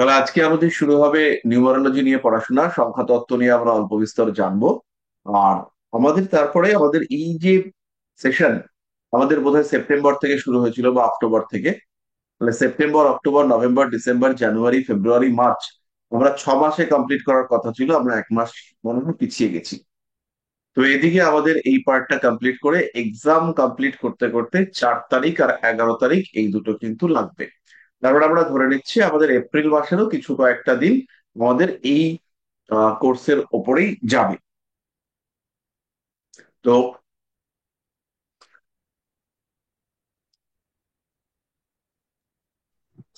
তাহলে আজকে আমাদের শুরু হবে নিউমারোলজি নিয়ে পড়াশোনা, সংখ্যা তত্ত্ব নিয়ে আমরা অল্প বিস্তর জানবো। আর তারপরে আমাদের এই যে সেশন, আমাদের বোধহয় সেপ্টেম্বর থেকে শুরু হয়েছিল বা অক্টোবর থেকে। মানে সেপ্টেম্বর, অক্টোবর, নভেম্বর, ডিসেম্বর, জানুয়ারি, ফেব্রুয়ারি, মার্চ, আমরা 6 মাসে কমপ্লিট করার কথা ছিল, আমরা 1 মাস মনে হয় পিছিয়ে গেছি। তো এদিকে আমাদের এই পার্টটা কমপ্লিট করে এক্সাম কমপ্লিট করতে করতে 4 তারিখ আর 11 তারিখ এই দুটো কিন্তু লাগবে। তারপর আমরা ধরে নিচ্ছি আমাদের এপ্রিল মাসেরও কিছু কয়েকটা দিন আমাদের এই কোর্সের ওপরেই যাবে। তো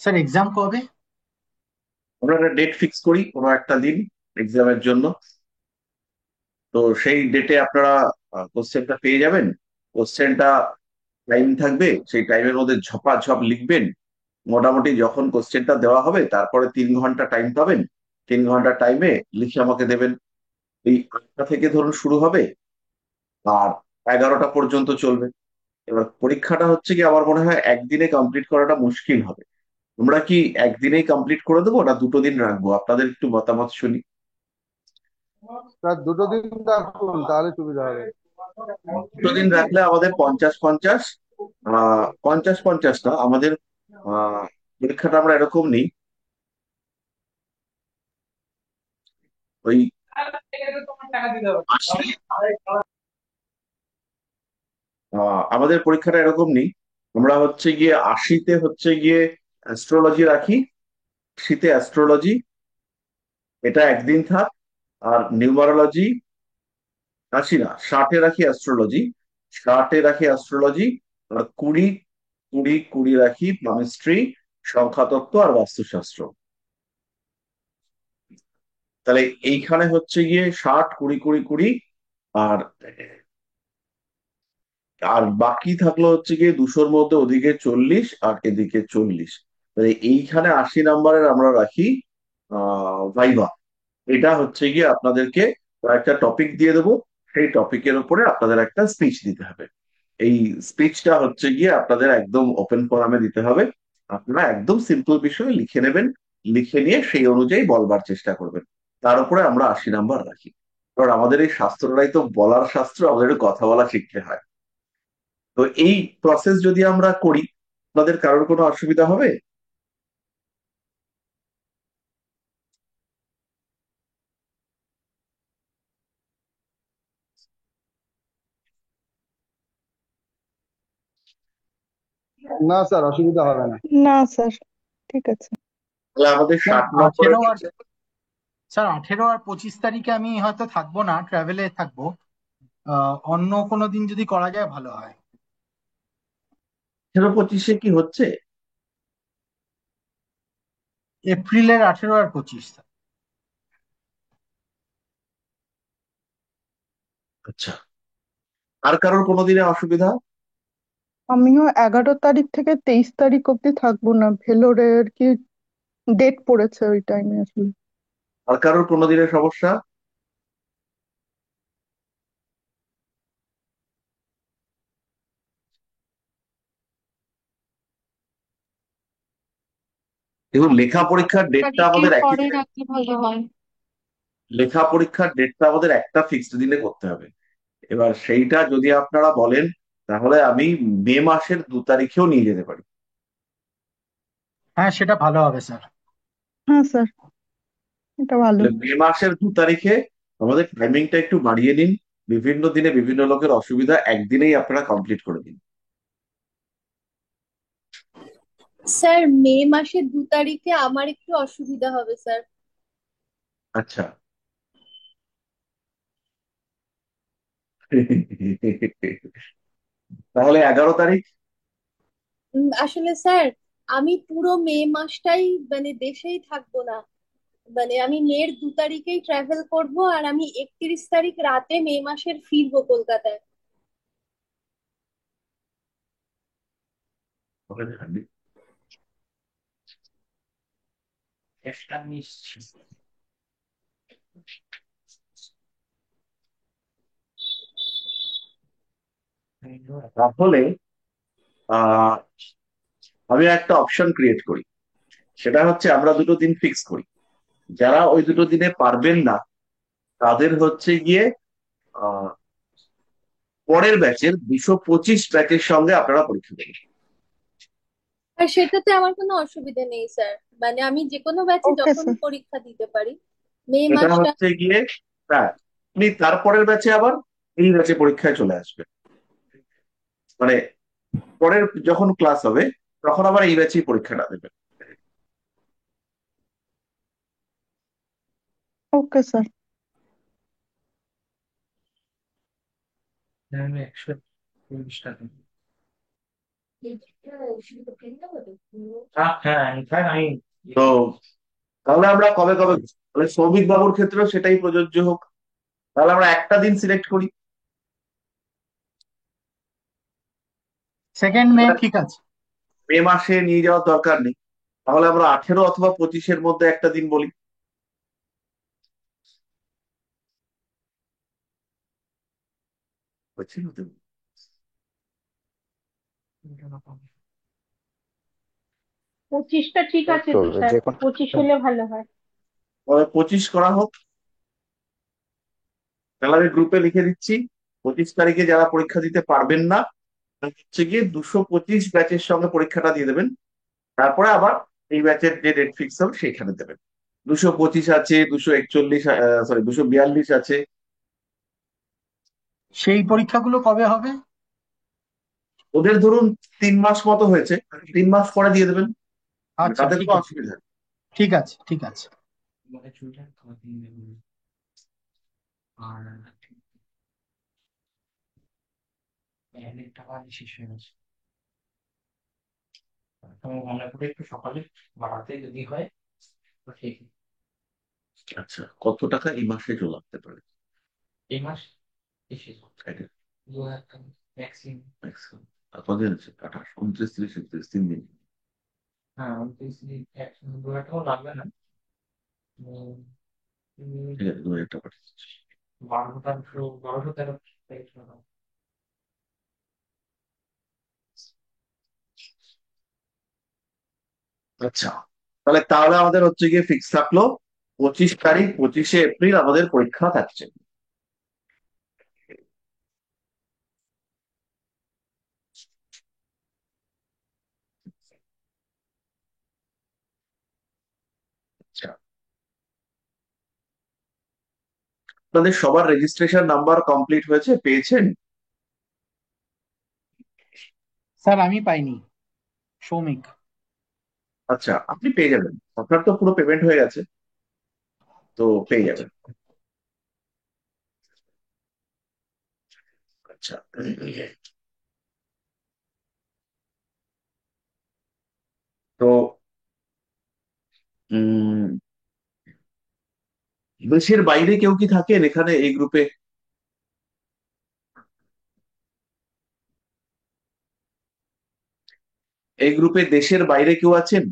স্যার এক্সাম কবে? আমরা একটা ডেট ফিক্স করি, কোনো একটা দিন এক্সামের জন্য। তো সেই ডেটে আপনারা কোশ্চেনটা পেয়ে যাবেন। কোশ্চেনটা টাইম থাকবে, সেই টাইমের মধ্যে ঝপাঝপ লিখবেন। মোটামুটি যখন কোশ্চেনটা দেওয়া হবে তারপরে 3 ঘন্টা টাইম পাবেন। 3 ঘন্টা টাইমে লিখে আমাকে দেবেন। এই 8টা থেকে ধরুন শুরু হবে, আর 11টা পর্যন্ত চলবে। এবার পরীক্ষাটা হচ্ছে কি, আমার মনে হয় একদিনে কমপ্লিট করাটা মুশকিল হবে। তোমরা কি একদিনেই কমপ্লিট করে দেবো না দুটো দিন রাখবো? আপনাদের একটু মতামত শুনি। স্যার দুটো দিন রাখুন তাহলে সুবিধা হবে। দুটো দিন রাখলে আমাদের 50-50, 50-50 না, আমাদের পরীক্ষাটা আমরা এরকম নিই। ওই 80, আমাদের পরীক্ষাটা এরকম নেই। আমরা হচ্ছে গিয়ে 80তে হচ্ছে গিয়ে অ্যাস্ট্রোলজি রাখি। 80তে অ্যাস্ট্রোলজি, এটা একদিন থাক। আর নিউমারোলজি, 80 না, 60-এ রাখি অ্যাস্ট্রোলজি। 60-এ রাখি অ্যাস্ট্রোলজি। আর 20, 20, 20 রাখি কেমিস্ট্রি, সংখ্যাতত্ত্ব আর বাস্তুশাস্ত্র। তাহলে এইখানে হচ্ছে গিয়ে 60, 20, 20, 20। আর আর বাকি থাকলো হচ্ছে গিয়ে 200-র মধ্যে ওদিকে 40 আর এদিকে 40। মানে এইখানে 80 নাম্বারের আমরা রাখি ভাইভা। এটা হচ্ছে গিয়ে আপনাদেরকে একটা টপিক দিয়ে দেবো, সেই টপিকের উপরে আপনাদের একটা স্পিচ দিতে হবে। এই স্পিচটা হচ্ছে গিয়ে আপনাদের একদম ওপেন ফোরামে দিতে হবে। আপনারা একদম সিম্পল বিষয় লিখে নেবেন, লিখে নিয়ে সেই অনুযায়ী বলবার চেষ্টা করবেন। তার উপরে আমরা 80 নাম্বার রাখি। কারণ আমাদের এই শাস্ত্রটাই তো বলার শাস্ত্র, আমাদের একটু কথা বলা শিখতে হয়। তো এই প্রসেস যদি আমরা করি, আপনাদের কারোর কোনো অসুবিধা হবে? না স্যার, অসুবিধা হবে না। না স্যার, ঠিক আছে। তাহলে আমাদের স্যার 60 নম্বরের 18 আর 25 তারিখে আমি হয়তো থাকবো না, ট্রাভেলে থাকবো। অন্য কোনো দিন যদি করা যায় ভালো হয়। 18-25-এ কি হচ্ছে? এপ্রিলের 18 আর 25। আচ্ছা, আর কারোর কোনো দিনে অসুবিধা? আমিও 11 তারিখ থেকে 23 তারিখ অব্দি থাকবো না, ভেলোরে আর কি ডেট পড়েছে ওই টাইমে আসলে। আর কারোর কোনো দিনে সমস্যা? দেখুন, লেখা পরীক্ষার ডেটটা তারিখের আমাদের একই পরে থাকে। রাখলে ভালো হয়। লেখা পরীক্ষার ডেটটা আমাদের একটা ফিক্সড দিনে করতে হবে। এবার সেইটা যদি আপনারা বলেন, তাহলে আমি মে মাসের 2 তারিখেও নিয়ে যেতে পারি। হ্যাঁ, সেটা ভালো হবে স্যার। হ্যাঁ স্যার, এটা ভালো। তাহলে মে মাসের 2 তারিখে আমাদের টাইমিংটা একটু বাড়িয়ে নিন। বিভিন্ন দিনে বিভিন্ন লোকের অসুবিধা, একদিনেই আপনারা কমপ্লিট করে দিন। স্যার মে 2 তারিখে আমার একটু অসুবিধা হবে স্যার। আচ্ছা। তাহলে 11 তারিখ। আসলে স্যার আমি পুরো মে মাসটাই মানে দেশেই থাকবো না। মানে আমি মে 2 তারিখেই ট্রাভেল করব, আর আমি 31 তারিখ রাতে মে মাসের ফিরবো কলকাতায়। তাহলে আহ আমি একটা অপশন ক্রিয়েট করি। সেটা হচ্ছে আমরা দুটো দিন ফিক্স করি। যারা ওই দুটো দিনে পারবেন না তাদের হচ্ছে গিয়ে আহ পরের ব্যাচের 225 ব্যাচের সঙ্গে আপনারা পরীক্ষা দেবেন। আর সেটাতে আমার কোনো অসুবিধা নেই স্যার, মানে আমি যে কোনো ব্যাচে ওকে যখনই স্যার। পরীক্ষা দিতে পারি। মে এটা মাসটা। হচ্ছে গিয়ে, হ্যাঁ, আপনি তারপরের ব্যাচে আবার এই ব্যাচে পরীক্ষায় চলে আসবেন। মানে পরের যখন ক্লাস হবে তখন আবার এই ব্যাচেই পরীক্ষাটা দেবেন। Okay sir. তো তাহলে আমরা কবে কবে, তাহলে সৌভিক বাবুর ক্ষেত্রেও সেটাই প্রযোজ্য হোক। তাহলে আমরা একটা দিন সিলেক্ট করি। 2 মে ঠিক আছে। মে মাসে নিয়ে যাওয়ার দরকার নেই। তাহলে আমরা 18 অথবা 25-এর মধ্যে একটা দিন বলি। বুঝছেন তো? 25টা ঠিক আছে তো চলবে স্যার, যে কোনো। 25 হলে ভালো হয়। তবে 25 করা হোক। তাহলে আমি গ্রুপে লিখে দিচ্ছি, 25 তারিখে যারা পরীক্ষা দিতে পারবেন না তারা হচ্ছে গিয়ে 225 ব্যাচের সঙ্গে পরীক্ষাটা দিয়ে দেবেন। তারপরে আবার এই ব্যাচের যে ডেট ফিক্স হবে সেখানে দেবেন। 225 আছে, 241, সরি 242 আছে। সেই পরীক্ষাগুলো কবে হবে? ওদের ধরুন 3 মাস মতো হয়েছে, 3 মাস পরে দিয়ে দেবেন, আচ্ছা, তাতে ঠিক কোনো আছে। অসুবিধা নেই। ঠিক আছে, ঠিক আছে। আচ্ছা, কত টাকা এই মাসে চলে আসতে পারে? এটা maximum। আর কদিন আছে? 28, 29, 30, 31, 3 দিন। ঠিক আছে, 2000 টাকা পাঠিয়েছি। আচ্ছা, তাহলে আমাদের হচ্ছে গিয়ে ফিক্স থাকলো 25 তারিখ, 25শে এপ্রিল আমাদের পরীক্ষা থাকছে। আচ্ছা, আপনাদের সবার রেজিস্ট্রেশন নাম্বার কমপ্লিট হয়েছে, পেয়েছেন? স্যার আমি পাইনি। সৌমিক। আচ্ছা, আপনি পেয়ে যাবেন, আপনার তো পুরো পেমেন্ট হয়ে গেছে, তো ঠিক পেয়ে আছে। যাবেন। আচ্ছা, তো উম দেশের বাইরে কেউ কি থাকেন এখানে এই গ্রুপে? এই গ্রুপে দেশের বাইরে কেউ আছেন?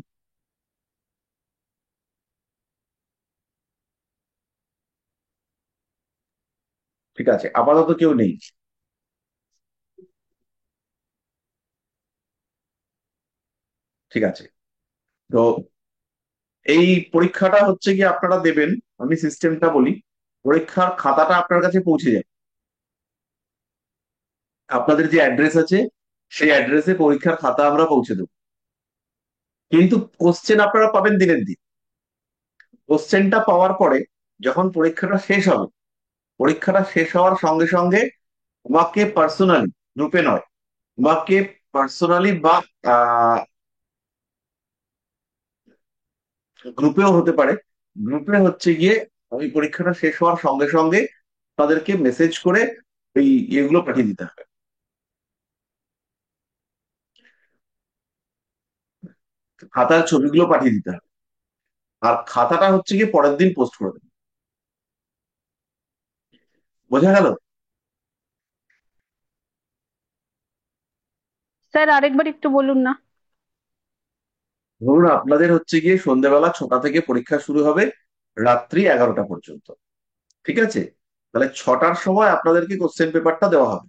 ঠিক আছে, আপাতত কেউ নেই। ঠিক আছে, তো এই পরীক্ষাটা হচ্ছে কি আপনারা দেবেন, আমি সিস্টেমটা বলি। পরীক্ষার খাতাটা আপনার কাছে পৌঁছে যাবে, আপনাদের যে অ্যাড্রেস আছে সেই অ্যাড্রেসে পরীক্ষার খাতা আমরা পৌঁছে দেবো। কিন্তু কোশ্চেন আপনারা পাবেন দিনের দিন। কোশ্চেনটা পাওয়ার পরে যখন পরীক্ষাটা শেষ হবে, পরীক্ষাটা শেষ হওয়ার সঙ্গে সঙ্গে তোমাকে পার্সোনালি, গ্রুপে নয়, তোমাকে পার্সোনালি বা গ্রুপেও হতে পারে, গ্রুপে হচ্ছে গিয়ে ওই পরীক্ষাটা শেষ হওয়ার সঙ্গে সঙ্গে তাদেরকে মেসেজ করে এই ইয়েগুলো পাঠিয়ে দিতে হবে, খাতার ছবিগুলো পাঠিয়ে দিতে হবে। আর খাতাটা হচ্ছে গিয়ে পরের দিন পোস্ট করে দেবে। বোঝা গেল? স্যার আরেকবার একটু বলুন না। ধরুন আপনাদের হচ্ছে গিয়ে সন্ধ্যেবেলা 6টা থেকে পরীক্ষা শুরু হবে, রাত্রি 11টা পর্যন্ত। ঠিক আছে, তাহলে 6টার সময় আপনাদেরকে কোশ্চেন পেপারটা দেওয়া হবে।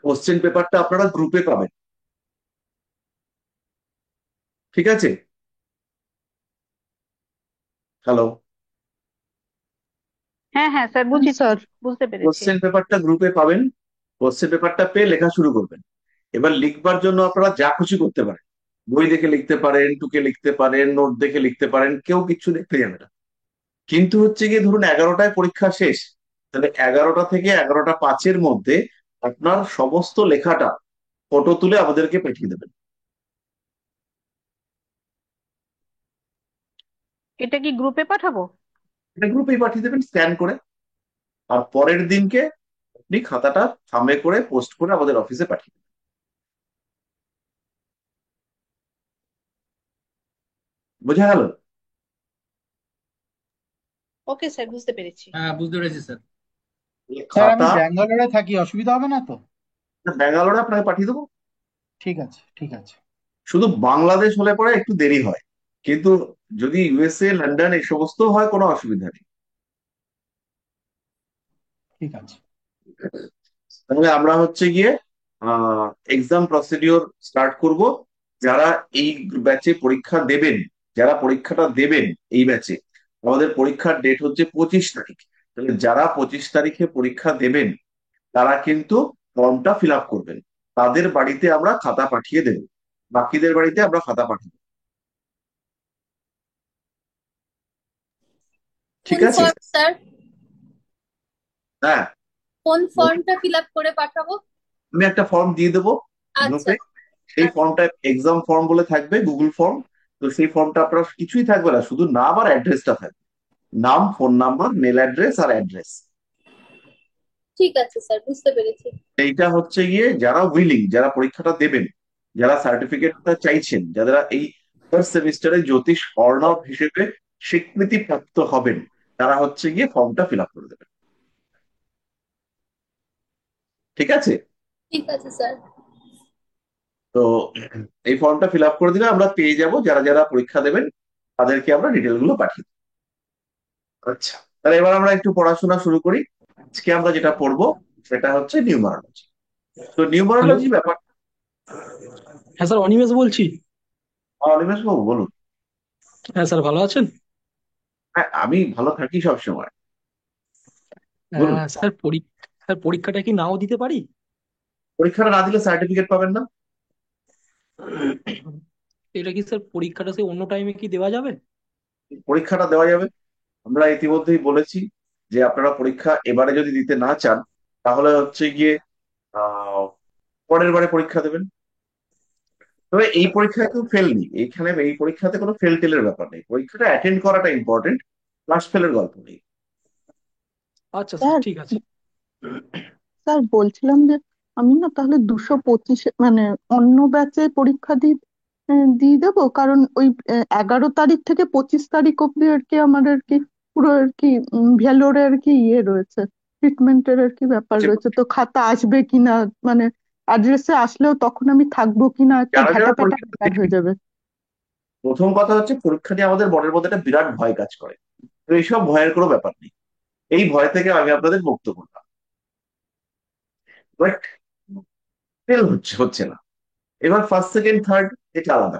কোশ্চেন পেপারটা আপনারা গ্রুপে পাবেন। ঠিক আছে? হ্যালো? হ্যাঁ হ্যাঁ স্যার, হ্যাঁ বুঝেছি, স্যার। বুঝতে পেরেছি। কোশ্চেন পেপারটা গ্রুপে পাবেন। কোশ্চেন পেপারটা পেয়ে লেখা শুরু করবেন। এবার লিখবার জন্য আপনারা যা খুশি করতে পারেন, বই দেখে লিখতে পারেন, টুকে লিখতে পারেন, নোট দেখে লিখতে পারেন, কেউ কিচ্ছু দেখতে যাবে না। কিন্তু হচ্ছে গিয়ে ধরুন 11টায় পরীক্ষা শেষ, তাহলে 11টা থেকে 11টা 5-এর মধ্যে আপনার সমস্ত লেখাটা ফটো তুলে আমাদেরকে পাঠিয়ে দেবেন। এটা কি গ্রুপে পাঠাবো? এটা গ্রুপেই পাঠিয়ে দেবেন স্ক্যান করে। আর পরের দিনকে আপনি খাতাটা সামনে করে পোস্ট করে আমাদের অফিসে পাঠিয়ে দেবেন। বোঝা গেল? ওকে স্যার, বুঝতে পেরেছি। হ্যাঁ, বুঝতে পেরেছি স্যার। স্যার আমি খাতা ব্যাঙ্গালোরে থাকি, অসুবিধা হবে না তো? ব্যাঙ্গালোরে আপনাকে পাঠিয়ে দেবো। ঠিক আছে, ঠিক আছে। শুধু বাংলাদেশ হলে পরে একটু দেরি হয়, কিন্তু যদি ইউএসএ, লন্ডন এই সমস্ত হয় কোনো অসুবিধা নেই। ঠিক আছে। তাহলে আমরা হচ্ছে গিয়ে এক্সাম প্রসিডিওর স্টার্ট করব। যারা এই ব্যাচে পরীক্ষা দেবেন, যারা পরীক্ষাটা দেবেন এই ব্যাচে, আমাদের পরীক্ষার ডেট হচ্ছে 25 তারিখ। তাহলে যারা 25 তারিখে পরীক্ষা দেবেন তারা কিন্তু ফর্মটা ফিল আপ করবেন। তাদের বাড়িতে আমরা খাতা পাঠিয়ে দেব, বাকিদের বাড়িতে আমরা খাতা পাঠিয়ে দেবো। ঠিক কোন আছে? Form sir? হ্যাঁ, কোন ফর্মটা ফিল আপ করে পাঠাবো? আমি একটা ফর্ম দিয়ে দেবো আচ্ছা, গ্রুপে। সেই আচ্ছা। ফর্মটা এক্সাম ফর্ম বলে থাকবে, গুগল ফর্ম। তো সেই ফর্মটা আপনার কিছুই থাকবে না, শুধু নাম আর অ্যাড্রেসটা থাকবে। নাম, ফোন নাম্বার, মেল অ্যাড্রেস আর অ্যাড্রেস। ঠিক আছে স্যার, বুঝতে পেরেছি। এইটা হচ্ছে গিয়ে যারা উইলিং, যারা পরীক্ষাটা দেবেন, যারা সার্টিফিকেটটা চাইছেন, যারা এই ফার্স্ট সেমিস্টারে জ্যোতিষ অর্ণব হিসেবে স্বীকৃতি প্রাপ্ত হবেন, তারা হচ্ছে গিয়ে ফর্মটা ফিল আপ করে দেবেন। ঠিক আছে? ঠিক আছে স্যার। তো এই ফর্মটা ফিল আপ করে দিলে আমরা পেয়ে যাব যারা যারা পরীক্ষা দেবেন, তাদেরকে আমরা ডিটেল গুলো পাঠিয়ে দেবো। আচ্ছা, তাহলে এবার আমরা একটু পড়াশোনা শুরু করি। আজকে আমরা যেটা পড়বো সেটা হচ্ছে নিউমারোলজি। তো হ্যালো। নিউমারোলজি ব্যাপার। হ্যাঁ স্যার, অনিমেষ বলছি। অনিমেষ বাবু বলুন। হ্যাঁ স্যার, ভালো আছেন? হ্যাঁ, আমি ভালো থাকি সব সময়। বলুন। স্যার স্যার, পরীক্ষাটা কি নাও দিতে পারি? পরীক্ষাটা না দিলে সার্টিফিকেট পাবেন না। এটা কি স্যার, পরীক্ষাটা সে অন্য টাইমে কি দেওয়া যাবে? পরীক্ষাটা দেওয়া যাবে। আমরা ইতিমধ্যেই বলেছি যে আপনারা পরীক্ষা এবারে যদি দিতে না চান, তাহলে হচ্ছে গিয়ে আহ পরের বারে পরীক্ষা দেবেন। তবে এই পরীক্ষায় কেউ ফেল নেই এইখানে, এই পরীক্ষাতে কোনো ফেল টেলের ব্যাপার নেই, পরীক্ষাটা অ্যাটেন্ড করাটা ইম্পর্টেন্ট, ক্লাস ফেলের গল্প নেই। আচ্ছা স্যার, স্যার, ঠিক আছে। স্যার বলছিলাম যে আমি না তাহলে 225 মানে অন্য ব্যাচে পরীক্ষা দিয়ে দেবো, কারণ ওই 11 তারিখ থেকে 25 তারিখ অব্দি আর কি আমার আর কি পুরো আর কি ভেলোরে আর কি ইয়ে রয়েছে, ট্রিটমেন্টের আর কি ব্যাপার যে রয়েছে, তো খাতা আসবে কিনা, মানে অ্যাড্রেসে আসলেও তখন আমি থাকবো কিনা একটা যারা যারা ঘেটাপ্যাটা পরীক্ষা ব্যাপার দেবেন, হয়ে যাবে। প্রথম কথা হচ্ছে পরীক্ষা নিয়ে আমাদের মনের মধ্যে একটা বিরাট ভয় কাজ করে। তো এইসব ভয়ের কোনো ব্যাপার নেই, এই ভয় থেকে আমি আপনাদের মুক্ত করলাম। বাট ফেল হচ্ছে হচ্ছে না। এবার ফার্স্ট সেকেন্ড থার্ড এটা আলাদা,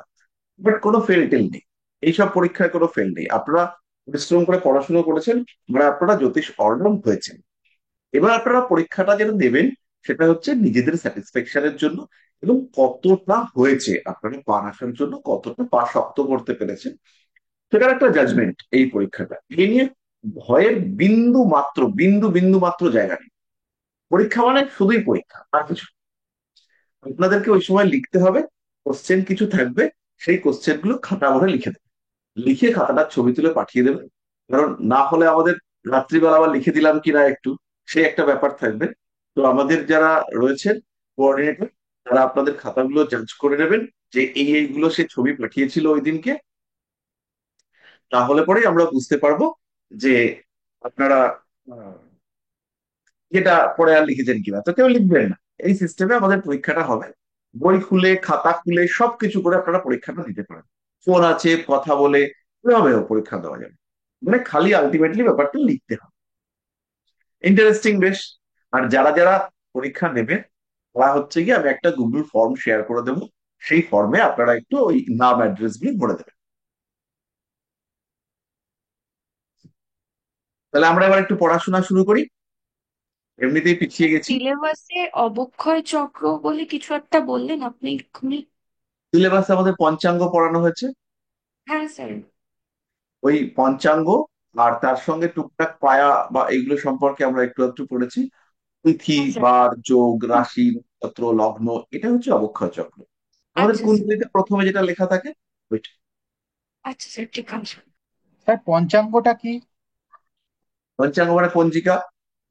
বাট কোনো ফেল টেল নেই। এইসব পরীক্ষায় কোনো ফেল নেই। আপনারা পরিশ্রম করে পড়াশোনা করেছেন, মানে আপনারা জ্যোতিষ অর্ণব হয়েছেন। এবার আপনারা পরীক্ষাটা যেটা দেবেন সেটা হচ্ছে নিজেদের স্যাটিসফ্যাকশনের জন্য, এবং কতটা হয়েছে আপনারা পার আসার জন্য, কতটা পা শক্ত করতে পেরেছেন সেটার একটা জাজমেন্ট এই পরীক্ষাটা। এই নিয়ে ভয়ের বিন্দু মাত্র, বিন্দু বিন্দু মাত্র জায়গা নেই। পরীক্ষা মানে শুধুই পরীক্ষা, আর কিছু না। আপনাদেরকে ওই সময় লিখতে হবে, কোশ্চেন কিছু থাকবে, সেই কোশ্চেন গুলো খাতা ভরে লিখে দেবেন, লিখে খাতাটার ছবি তুলে পাঠিয়ে দেবেন। কারণ না হলে আমাদের রাত্রিবেলা আবার লিখে দিলাম কিনা একটু, সেই একটা ব্যাপার থাকবে। তো আমাদের যারা রয়েছেন কোঅর্ডিনেটর, তারা আপনাদের খাতাগুলো যাঞ্চ করে নেবেন যে এই এইগুলো সে ছবি পাঠিয়েছিল ওই দিনকে। তাহলে পরেই আমরা বুঝতে পারবো যে আপনারা আহ, যেটা পরে আর লিখেছেন কিনা। তো কেউ লিখবেন না, এই সিস্টেমে আমাদের পরীক্ষাটা হবে। বই খুলে খাতা খুলে সবকিছু করে আপনারা পরীক্ষাটা দিতে পারেন। ফোন আছে, কথা বলে এভাবেও পরীক্ষা দেওয়া যাবে। মানে খালি আলটিমেটলি ব্যাপারটা লিখতে হবে। ইন্টারেস্টিং বেশ। আর যারা যারা পরীক্ষা নেবে তারা হচ্ছে গিয়ে আমি একটা গুগল ফর্ম শেয়ার করে দেবো, সেই ফর্মে আপনারা একটু ওই নাম অ্যাড্রেস গুলি ভরে দেবেন। তাহলে আমরা এবার একটু পড়াশোনা শুরু করি, এমনিতেই পিছিয়ে গেছি। সিলেবাসে অবক্ষয় চক্র বলে কিছু একটা বললেন আপনি এক্ষুনি। সিলেবাসে আমাদের পঞ্চাঙ্গ পড়ানো হয়েছে, হ্যাঁ স্যার। ওই পঞ্চাঙ্গ আর তার সঙ্গে টুকটাক পায়া বা এগুলো সম্পর্কে আমরা একটু একটু পড়েছি। তিথি, হ্যাঁ স্যার। বার, যোগ, রাশি, নক্ষত্র, লগ্ন, এটা হচ্ছে অবক্ষয় চক্র। আমাদের আচ্ছা স্যার। কুণ্ডলিতে প্রথমে যেটা লেখা থাকে ওইটা। আচ্ছা স্যার, ঠিক আছে। স্যার পঞ্চাঙ্গটা কি? পঞ্চাঙ্গ মানে পঞ্জিকা,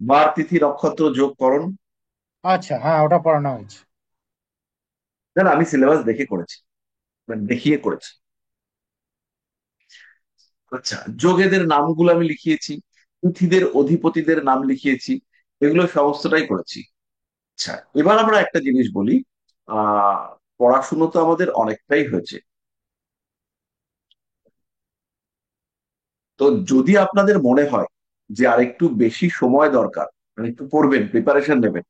বার, তিথি, নক্ষত্র, যোগ, করণ। আচ্ছা, হ্যাঁ, ওটা পড়ানো হয়েছে। দাদা আমি সিলেবাস দেখে করেছি, মানে দেখিয়ে করেছি। আচ্ছা, যোগেদের নামগুলো আমি লিখিয়েছি, তিথিদের অধিপতিদের নাম লিখিয়েছি, এগুলো সমস্তটাই করেছি। আচ্ছা, এবার আমরা একটা জিনিস বলি। আহ পড়াশুনো তো আমাদের অনেকটাই হয়েছে, তো যদি আপনাদের মনে হয় যে আরেকটু বেশি সময় দরকার, মানে একটু পড়বেন, প্রিপারেশন নেবেন,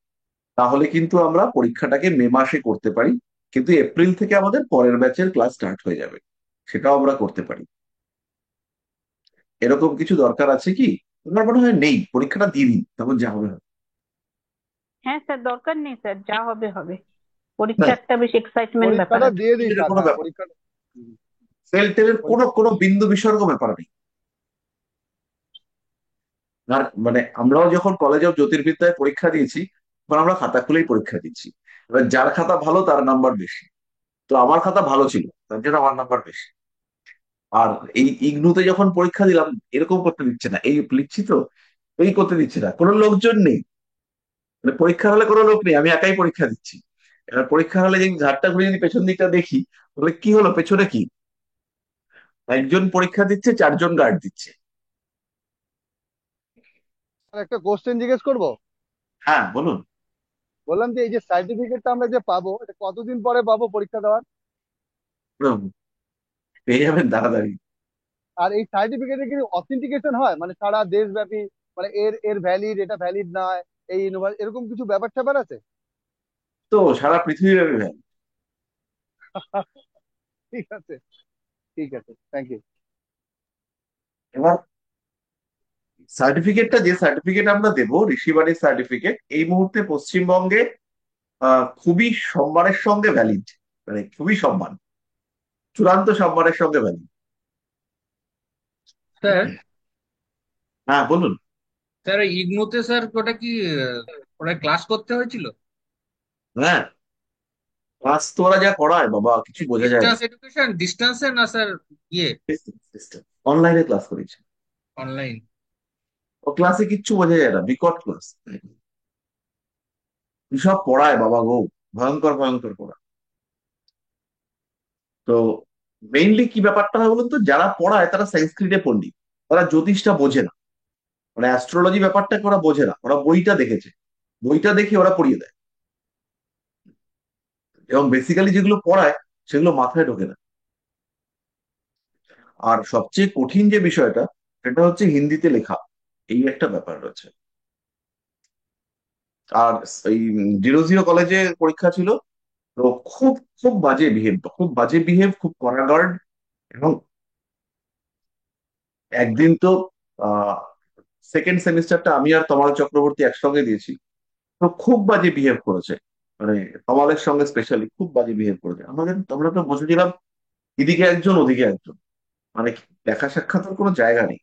তাহলে কিন্তু আমরা পরীক্ষাটাকে মে মাসে করতে পারি, কিন্তু এপ্রিল থেকে আমাদের পরের ব্যাচের ক্লাস স্টার্ট হয়ে যাবে, সেটাও আমরা করতে পারি। এরকম কিছু দরকার আছে কি? আমার মনে হয় নেই, পরীক্ষাটা দিয়ে দিন, তখন যা হবে হবে। হ্যাঁ স্যার, দরকার নেই স্যার, যা হবে হবে। পরীক্ষা হ্যাঁ, একটা বেশ এক্সাইটমেন্ট ব্যাপার পরীক্ষাটা আছে। দিয়ে দিই এটার স্যার, কোনো হ্যাঁ ব্যাপার, পরীক্ষাটা। হুম, ফেল টেলের কোনো পরীক্ষা- কোনো বিন্দু বিসর্গ ব্যাপার নেই। আর মানে আমরাও যখন কলেজে জ্যোতির্বিদ্যায় পরীক্ষা দিয়েছি, তখন আমরা খাতা খুলেই পরীক্ষা দিচ্ছি। এবার যার খাতা ভালো তার নাম্বার বেশি, তো আমার খাতা ভালো ছিল, তার জন্য আমার নাম্বার বেশি। আর এই ইগনুতে যখন পরীক্ষা দিলাম, এরকম করতে দিচ্ছে না, এই লিখছি তো, এই করতে দিচ্ছে না, কোনো লোকজন নেই, মানে পরীক্ষা হলে কোনো লোক নেই, আমি একাই পরীক্ষা দিচ্ছি। এবার পরীক্ষা হলে যদি ঝাড়টা ঘুরে যদি পেছন দিকটা দেখি, বলে কি হলো পেছনে কি, একজন পরীক্ষা দিচ্ছে, চারজন গার্ড দিচ্ছে। আর একটা কোশ্চেন জিজ্ঞেস করবো। হ্যাঁ বলুন। বললাম যে এই যে সার্টিফিকেটটা আমরা যে পাবো, এটা কতদিন পরে পাবো পরীক্ষা দেওয়ার? হুম, পেয়ে যাবেন তাড়াতাড়ি। আর এই সার্টিফিকেটে কি অথেন্টিকেশন হয়, মানে সারা দেশব্যাপী, মানে এর এর ভ্যালিড, এটা ভ্যালিড নয়, এই এরকম কিছু ব্যাপার ট্যাপার আছে? তো সারা পৃথিবীর ভ্যান। ঠিক আছে, ঠিক আছে, থ্যাংক ইউ। এবার সার্টিফিকেটটা, যে সার্টিফিকেট আমরা দেবো, ঋষিবাণীর সার্টিফিকেট, এই মুহূর্তে পশ্চিমবঙ্গে খুবই সম্মানের সঙ্গে ভ্যালিড, মানে খুবই সম্মান, চূড়ান্ত সম্মানের সঙ্গে ভ্যালিড। স্যার, হ্যাঁ বলুন। স্যার ইগনোতে স্যার ওটা কি ওটা ক্লাস করতে হয়েছিল? হ্যাঁ, ক্লাস তো ওরা যা করায় বাবা, কিছু বোঝা যায় না। ডিস্টেন্স এডুকেশন, ডিস্টেন্সে না স্যার? ইয়ে, অনলাইনে ক্লাস করেছে, অনলাইন? ও ক্লাসে কিচ্ছু বোঝা যায় না, বিকট ক্লাস, সব পড়ায় বাবা গো, ভয়ঙ্কর ভয়ঙ্কর পড়া। তো মেইনলি কি ব্যাপারটা হয় বলুন তো, যারা পড়ায় তারা সংস্কৃতে পণ্ডিত, তারা জ্যোতিষটা বোঝে না, মানে অ্যাস্ট্রোলজি ব্যাপারটাকে ওরা বোঝে না, ওরা বইটা দেখেছে, বইটা দেখে ওরা পড়িয়ে দেয়, এবং বেসিক্যালি যেগুলো পড়ায় সেগুলো মাথায় ঢোকে না। আর সবচেয়ে কঠিন যে বিষয়টা, সেটা হচ্ছে হিন্দিতে লেখা, এই একটা ব্যাপার রয়েছে। আর এই 00 কলেজে পরীক্ষা ছিল, তো খুব খুব বাজে বিহেভ, খুব বাজে বিহেভ, খুব কড়া গার্ড। এবং একদিন তো আহ সেকেন্ড সেমিস্টারটা আমি আর তমাল চক্রবর্তী একসঙ্গে দিয়েছি, তো খুব বাজে বিহেভ করেছে, মানে তমালের সঙ্গে স্পেশালি খুব বাজে বিহেভ করেছে। আমরা তো বুঝেছিলাম এদিকে একজন ওদিকে একজন, মানে দেখা সাক্ষাতের কোনো জায়গা নেই,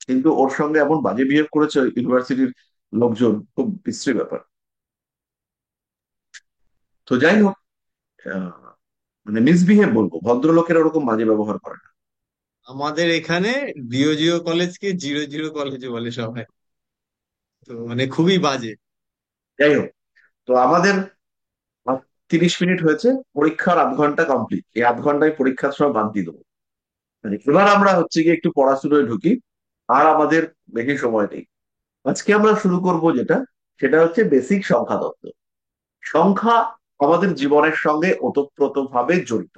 কিন্তু ওর সঙ্গে এমন বাজে বিহেভ করেছে ইউনিভার্সিটির লোকজন, খুব বিশ্রী ব্যাপার। তো যাই হোক, আহ, মানে মিসবিহেভ বলবো, ভদ্রলোকেরা ওরকম বাজে ব্যবহার করে না। আমাদের এখানে ডিওজিও কলেজকে 00 কলেজ বলে সবাই, তো মানে খুবই বাজে। যাই হোক, তো আমাদের আর 30 মিনিট হয়েছে, পরীক্ষার আধ ঘন্টা কমপ্লিট, এই আধ ঘন্টায় পরীক্ষার সময় বাদ দিয়ে দেবো। মানে এবার আমরা হচ্ছে গিয়ে একটু পড়াশোনায় ঢুকি, আর আমাদের বেশি সময় নেই। আজকে আমরা শুরু করব যেটা, সেটা হচ্ছে বেসিক সংখ্যা তত্ত্ব। সংখ্যা আমাদের জীবনের সঙ্গে ওতপ্রোত ভাবে জড়িত,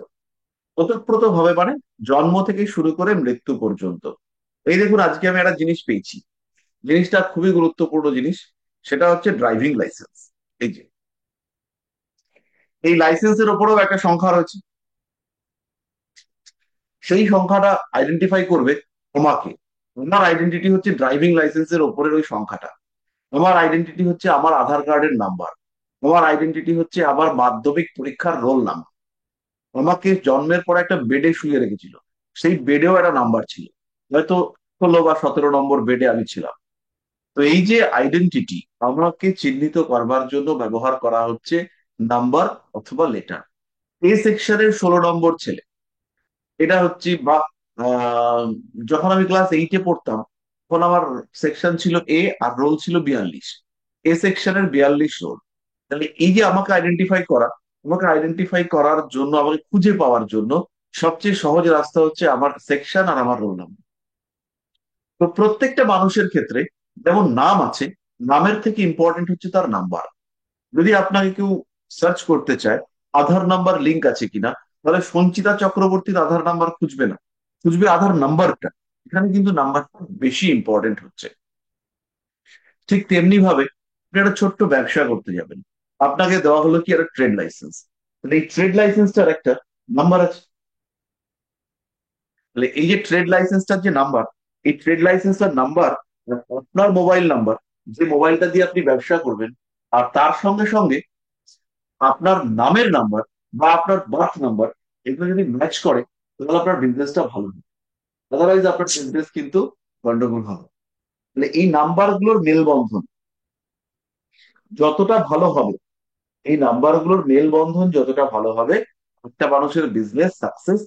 ওতপ্রোত ভাবে মানে জন্ম থেকে শুরু করে মৃত্যু পর্যন্ত। এই দেখুন, আজকে আমি একটা জিনিস পেয়েছি, জিনিসটা খুবই গুরুত্বপূর্ণ জিনিস, সেটা হচ্ছে ড্রাইভিং লাইসেন্স। এই যে এই লাইসেন্সের ওপরেও একটা সংখ্যা রয়েছে, সেই সংখ্যাটা আইডেন্টিফাই করবে তোমাকে। আমার আইডেন্টিটি হচ্ছে ড্রাইভিং লাইসেন্সের ওপরের ওই সংখ্যাটা, আমার আইডেন্টিটি হচ্ছে আমার আধার কার্ডের নাম্বার, আমার আইডেন্টিটি হচ্ছে আমার মাধ্যমিক পরীক্ষার রোল নাম্বার। আমাকে জন্মের পর একটা বেডে শুয়ে রেখেছিল, সেই বেডেও একটা নাম্বার ছিল, হয়তো 16 বা 17 নম্বর বেডে আমি ছিলাম। তো এই যে আইডেন্টিটি আমাকে চিহ্নিত করবার জন্য ব্যবহার করা হচ্ছে নাম্বার অথবা লেটার। এ সেকশনের 16 নম্বর ছেলে, এটা হচ্ছে বা যখন আমি ক্লাস 8-এ পড়তাম তখন আমার সেকশন ছিল এ আর রোল ছিল 42, এ সেকশনের 42 রোল। তাহলে এই যে আমাকে আইডেন্টিফাই করা, আমাকে আইডেন্টিফাই করার জন্য, আমাকে খুঁজে পাওয়ার জন্য সবচেয়ে সহজ রাস্তা হচ্ছে আমার সেকশন আর আমার রোল নাম্বার। তো প্রত্যেকটা মানুষের ক্ষেত্রে যেমন নাম আছে, নামের থেকে ইম্পর্টেন্ট হচ্ছে তার নাম্বার। যদি আপনাকে কেউ সার্চ করতে চায় আধার নাম্বার লিংক আছে কিনা, তাহলে সঞ্চিতা চক্রবর্তীর আধার নাম্বার খুঁজবে না, খুঁজবে আধার নাম্বারটা। এখানে কিন্তু নাম্বারটা বেশি ইম্পর্টেন্ট হচ্ছে। ঠিক তেমনি ভাবে আপনি একটা ছোট্ট ব্যবসা করতে যাবেন, আপনাকে দেওয়া হলো কি একটা ট্রেড লাইসেন্স, এই ট্রেড লাইসেন্সটার একটা নাম্বার আছে। তাহলে এই যে ট্রেড লাইসেন্সটার যে নাম্বার, এই ট্রেড লাইসেন্সটার নাম্বার আপনার মোবাইল নাম্বার, যে মোবাইলটা দিয়ে আপনি ব্যবসা করবেন, আর তার সঙ্গে সঙ্গে আপনার নামের নাম্বার বা আপনার বার্থ নাম্বার, এগুলো যদি ম্যাচ করে তাহলে আপনার বিজনেসটা ভালো হবে, আদারওয়াইজ আপনার বিজনেস কিন্তু গন্ডগোল হবে। মানে এই নাম্বার গুলোর মেলবন্ধন যতটা ভালো হবে, এই নাম্বারগুলোর মেলবন্ধন যতটা ভালো হবে, একটা মানুষের বিজনেস সাকসেস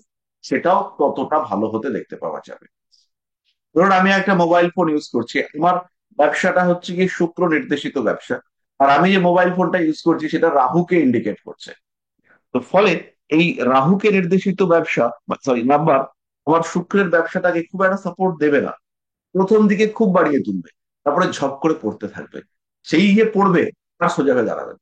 সেটাও ততটা ভালো হতে দেখতে পাওয়া যাবে। ধরুন আমি একটা মোবাইল ফোন ইউজ করছি, আমার ব্যবসাটা হচ্ছে কি শুক্র নির্দেশিত ব্যবসা, আর আমি যে মোবাইল ফোনটা ইউজ করছি সেটা রাহুকে ইন্ডিকেট করছে। তো ফলে এই রাহুকে নির্দেশিত ব্যবসা, সরি নাম্বার, আমার শুক্রের ব্যবসাটাকে খুব একটা সাপোর্ট দেবে না। প্রথম দিকে খুব বাড়িয়ে তুলবে, তারপরে ঝপ করে পড়তে থাকবে, সেই যে পড়বে তার সোজা হয়ে দাঁড়াবে।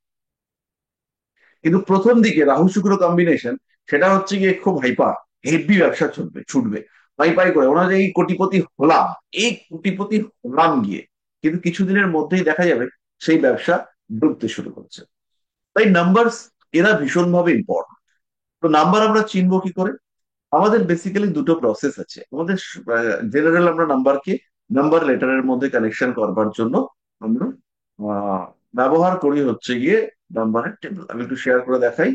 কিন্তু প্রথম দিকে রাহু শুক্র কম্বিনেশন সেটা হচ্ছে গিয়ে খুব হাইপার, হেভি ব্যবসা চলবে, ছুটবে পাই পাই করে, ওনার এই কোটিপতি হলাম, এই কোটিপতি হলাম গিয়ে, কিন্তু কিছুদিনের মধ্যেই দেখা যাবে সেই ব্যবসা ডুবতে শুরু করছে। তাই নাম্বার এরা ভীষণভাবে ইম্পর্টেন্ট। তো নাম্বার আমরা চিনবো কি করে? আমাদের বেসিক্যালি দুটো প্রসেস আছে আমাদের। জেনারেল আমরা নাম্বারকে নাম্বার লেটারের মধ্যে কানেকশন করবার জন্য আমরা আহ, ব্যবহার করি হচ্ছে গিয়ে নাম্বারের টেবিল। আমি একটু শেয়ার করে দেখাই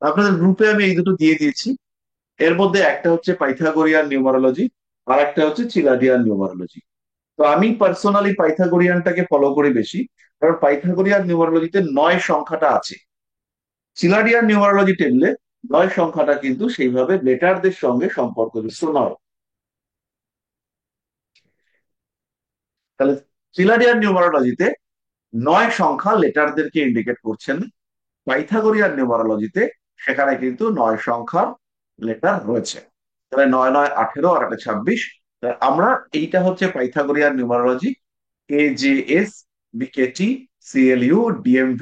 আপনাদের গ্রুপে, আমি এই দুটো দিয়ে দিয়েছি। এর মধ্যে একটা হচ্ছে পাইথাগোরিয়ান নিউমারোলজি, আর একটা হচ্ছে চিলাডিয়ান নিউমারোলজি। তো আমি পার্সোনালি পাইথাগোরিয়ানটাকে ফলো করি বেশি, কারণ পাইথাগোরিয়ান নিউমারোলজিতে 9 সংখ্যাটা আছে। চিলাডিয়ান নিউমারোলজি টেবিলে 9 সংখ্যাটা কিন্তু সেইভাবে লেটারদের সঙ্গে সম্পর্কযুক্ত নয়। তাহলে চিলাডিয়ান নিউমারোলজিতে 9 সংখ্যা লেটারদেরকে ইন্ডিকেট করছেন, পাইথাগোরিয়ান নিউমারোলজিতে সেখানে কিন্তু 9 সংখ্যার লেটার রয়েছে। তাহলে 9 9 18 আর একটা 26। আমরা এইটা হচ্ছে পাইথাগোরিয়ান numerology, AJS, BKT, CLU, DMV,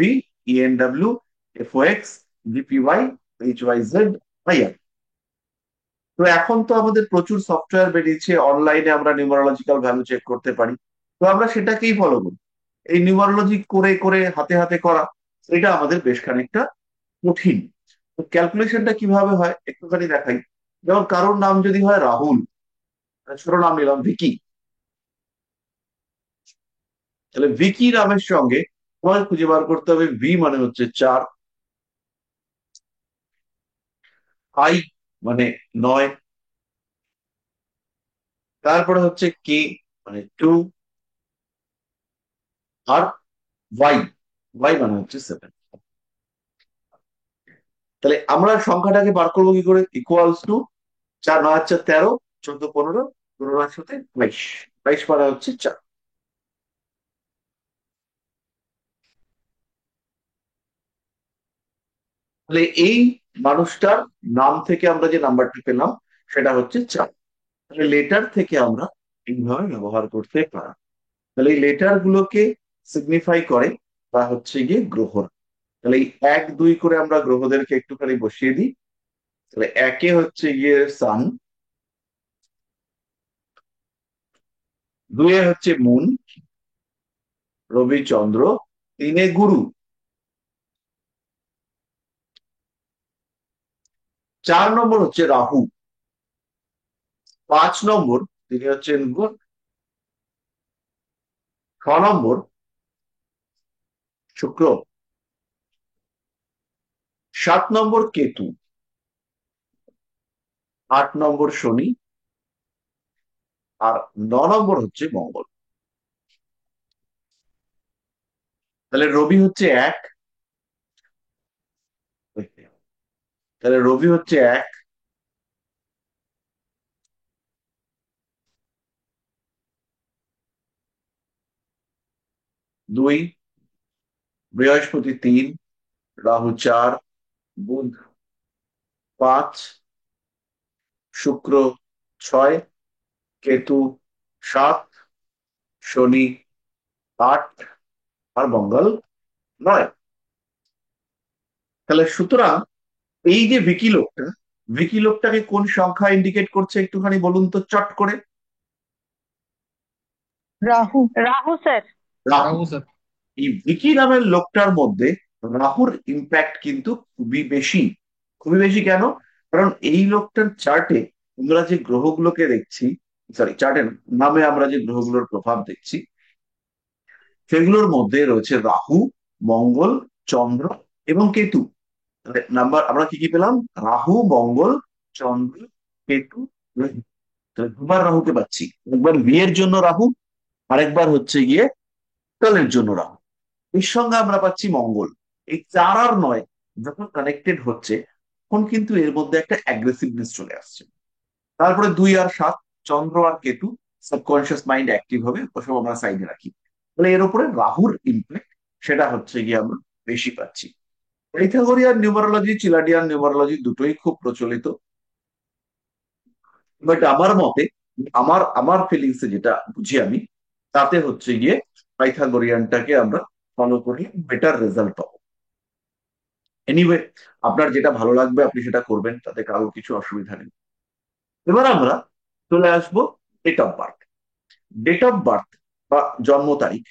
ENW, FOX, GPY, HYZ, IR। তো এখন তো আমাদের প্রচুর সফটওয়্যার বেরিয়েছে, অনলাইনে আমরা নিউমারোলজিক্যাল ভ্যালু চেক করতে পারি। তো আমরা সেটাকেই ফলো করি। এই নিউমারোলজি করে করে হাতে হাতে করা, এটা আমাদের বেশ খানিকটা কঠিন। তো ক্যালকুলেশনটা কিভাবে হয় একটুখানি দেখাই। যেমন কারোর নাম যদি হয় রাহুল, ছোট নাম নিলাম ভিকি, তাহলে ভিকি নামের সঙ্গে তোমার খুঁজে বার করতে হবে ভি মানে হচ্ছে 4, আই মানে 9, তারপরে হচ্ছে কে মানে 2, আর ওয়াই, ওয়াই মানে হচ্ছে 7। তাহলে আমরা সংখ্যাটাকে বার করবো কি করে? ইকুয়ালস টু 4 9 4 13, 14 15, 15 সাথে 22, 22 মানে হচ্ছে 4। তাহলে এই মানুষটার নাম থেকে আমরা যে নাম্বারটা পেলাম সেটা হচ্ছে 4। তাহলে লেটার থেকে আমরা এইভাবে ব্যবহার করতে পারি। তাহলে এই লেটার গুলোকে সিগনিফাই করে বা হচ্ছে গিয়ে গ্রহ। তাহলে এই 1 2 করে আমরা গ্রহদেরকে একটুখানি বসিয়ে দিই। তাহলে একে হচ্ছে গিয়ে সান, 2 হচ্ছে মুন, রবি চন্দ্র, 3 গুরু, 4 নম্বর হচ্ছে রাহু। 5 নম্বর তিনি হচ্ছেন বুধ। 6 নম্বর শুক্র। 7 নম্বর কেতু। 8 নম্বর শনি। আর 9 নম্বর হচ্ছে মঙ্গল। তাহলে রবি হচ্ছে 1। তাহলে রবি হচ্ছে 1, 2, বৃহস্পতি 3, রাহু 4, বুধ 5, শুক্র 6, কেতু 7, শনি 8, আর মঙ্গল 9। তাহলে সুতরাং এই যে ভিকি লোকটাকে কোন সংখ্যা ইন্ডিকেট করছে একটুখানি বলুন তো চট করে। রাহু। রাহু স্যার। রাহু। রাহু স্যার। এই ভিকি নামের লোকটার মধ্যে রাহুর ইম্প্যাক্ট কিন্তু খুবই বেশি। খুবই বেশি কেন? কারণ এই লোকটার চার্টে আমরা যে গ্রহগুলোকে দেখছি, সরি চার্টে নামে আমরা যে গ্রহগুলোর প্রভাব দেখছি, সেগুলোর মধ্যে রয়েছে রাহু, মঙ্গল, চন্দ্র এবং কেতু। নাম্বার আমরা কি কি পেলাম? রাহু, মঙ্গল, চন্দ্র, কেতু, রবি। তাহলে দুবার রাহুকে পাচ্ছি। একবার বিয়ের জন্য রাহু, আরেকবার হচ্ছে গিয়ে কালের জন্য রাহু। এর সঙ্গে আমরা পাচ্ছি মঙ্গল। এই 4 আর 9 যখন কানেক্টেড হচ্ছে, তখন কিন্তু এর মধ্যে একটা অ্যাগ্রেসিভনেস চলে আসছে। তারপরে 2 আর 7, চন্দ্র আর কেতু, সাবকনসিয়াস মাইন্ড অ্যাক্টিভ হবে, ওসব আমরা সাইডে রাখি। তাহলে এর উপরে রাহুর ইম্প্যাক্ট, সেটা হচ্ছে গিয়ে আমরা বেশি পাচ্ছি। পাইথাগোরিয়ান নিউমারোলজি, চিলাডিয়ান নিউমারোলজি দুটোই খুব প্রচলিত। বাট আমার মতে, আমার আমার ফিলিংসে যেটা বুঝি আমি, তাতে হচ্ছে গিয়ে পাইথাগোরিয়ানটাকে আমরা ফলো করি, বেটার রেজাল্ট পাবো। এনিওয়ে, আপনার যেটা ভালো লাগবে আপনি সেটা করবেন, তাতে কারোর কিছু অসুবিধা নেই। এবার আমরা চলে আসবো date of birth. Date of birth বা জন্ম তারিখ,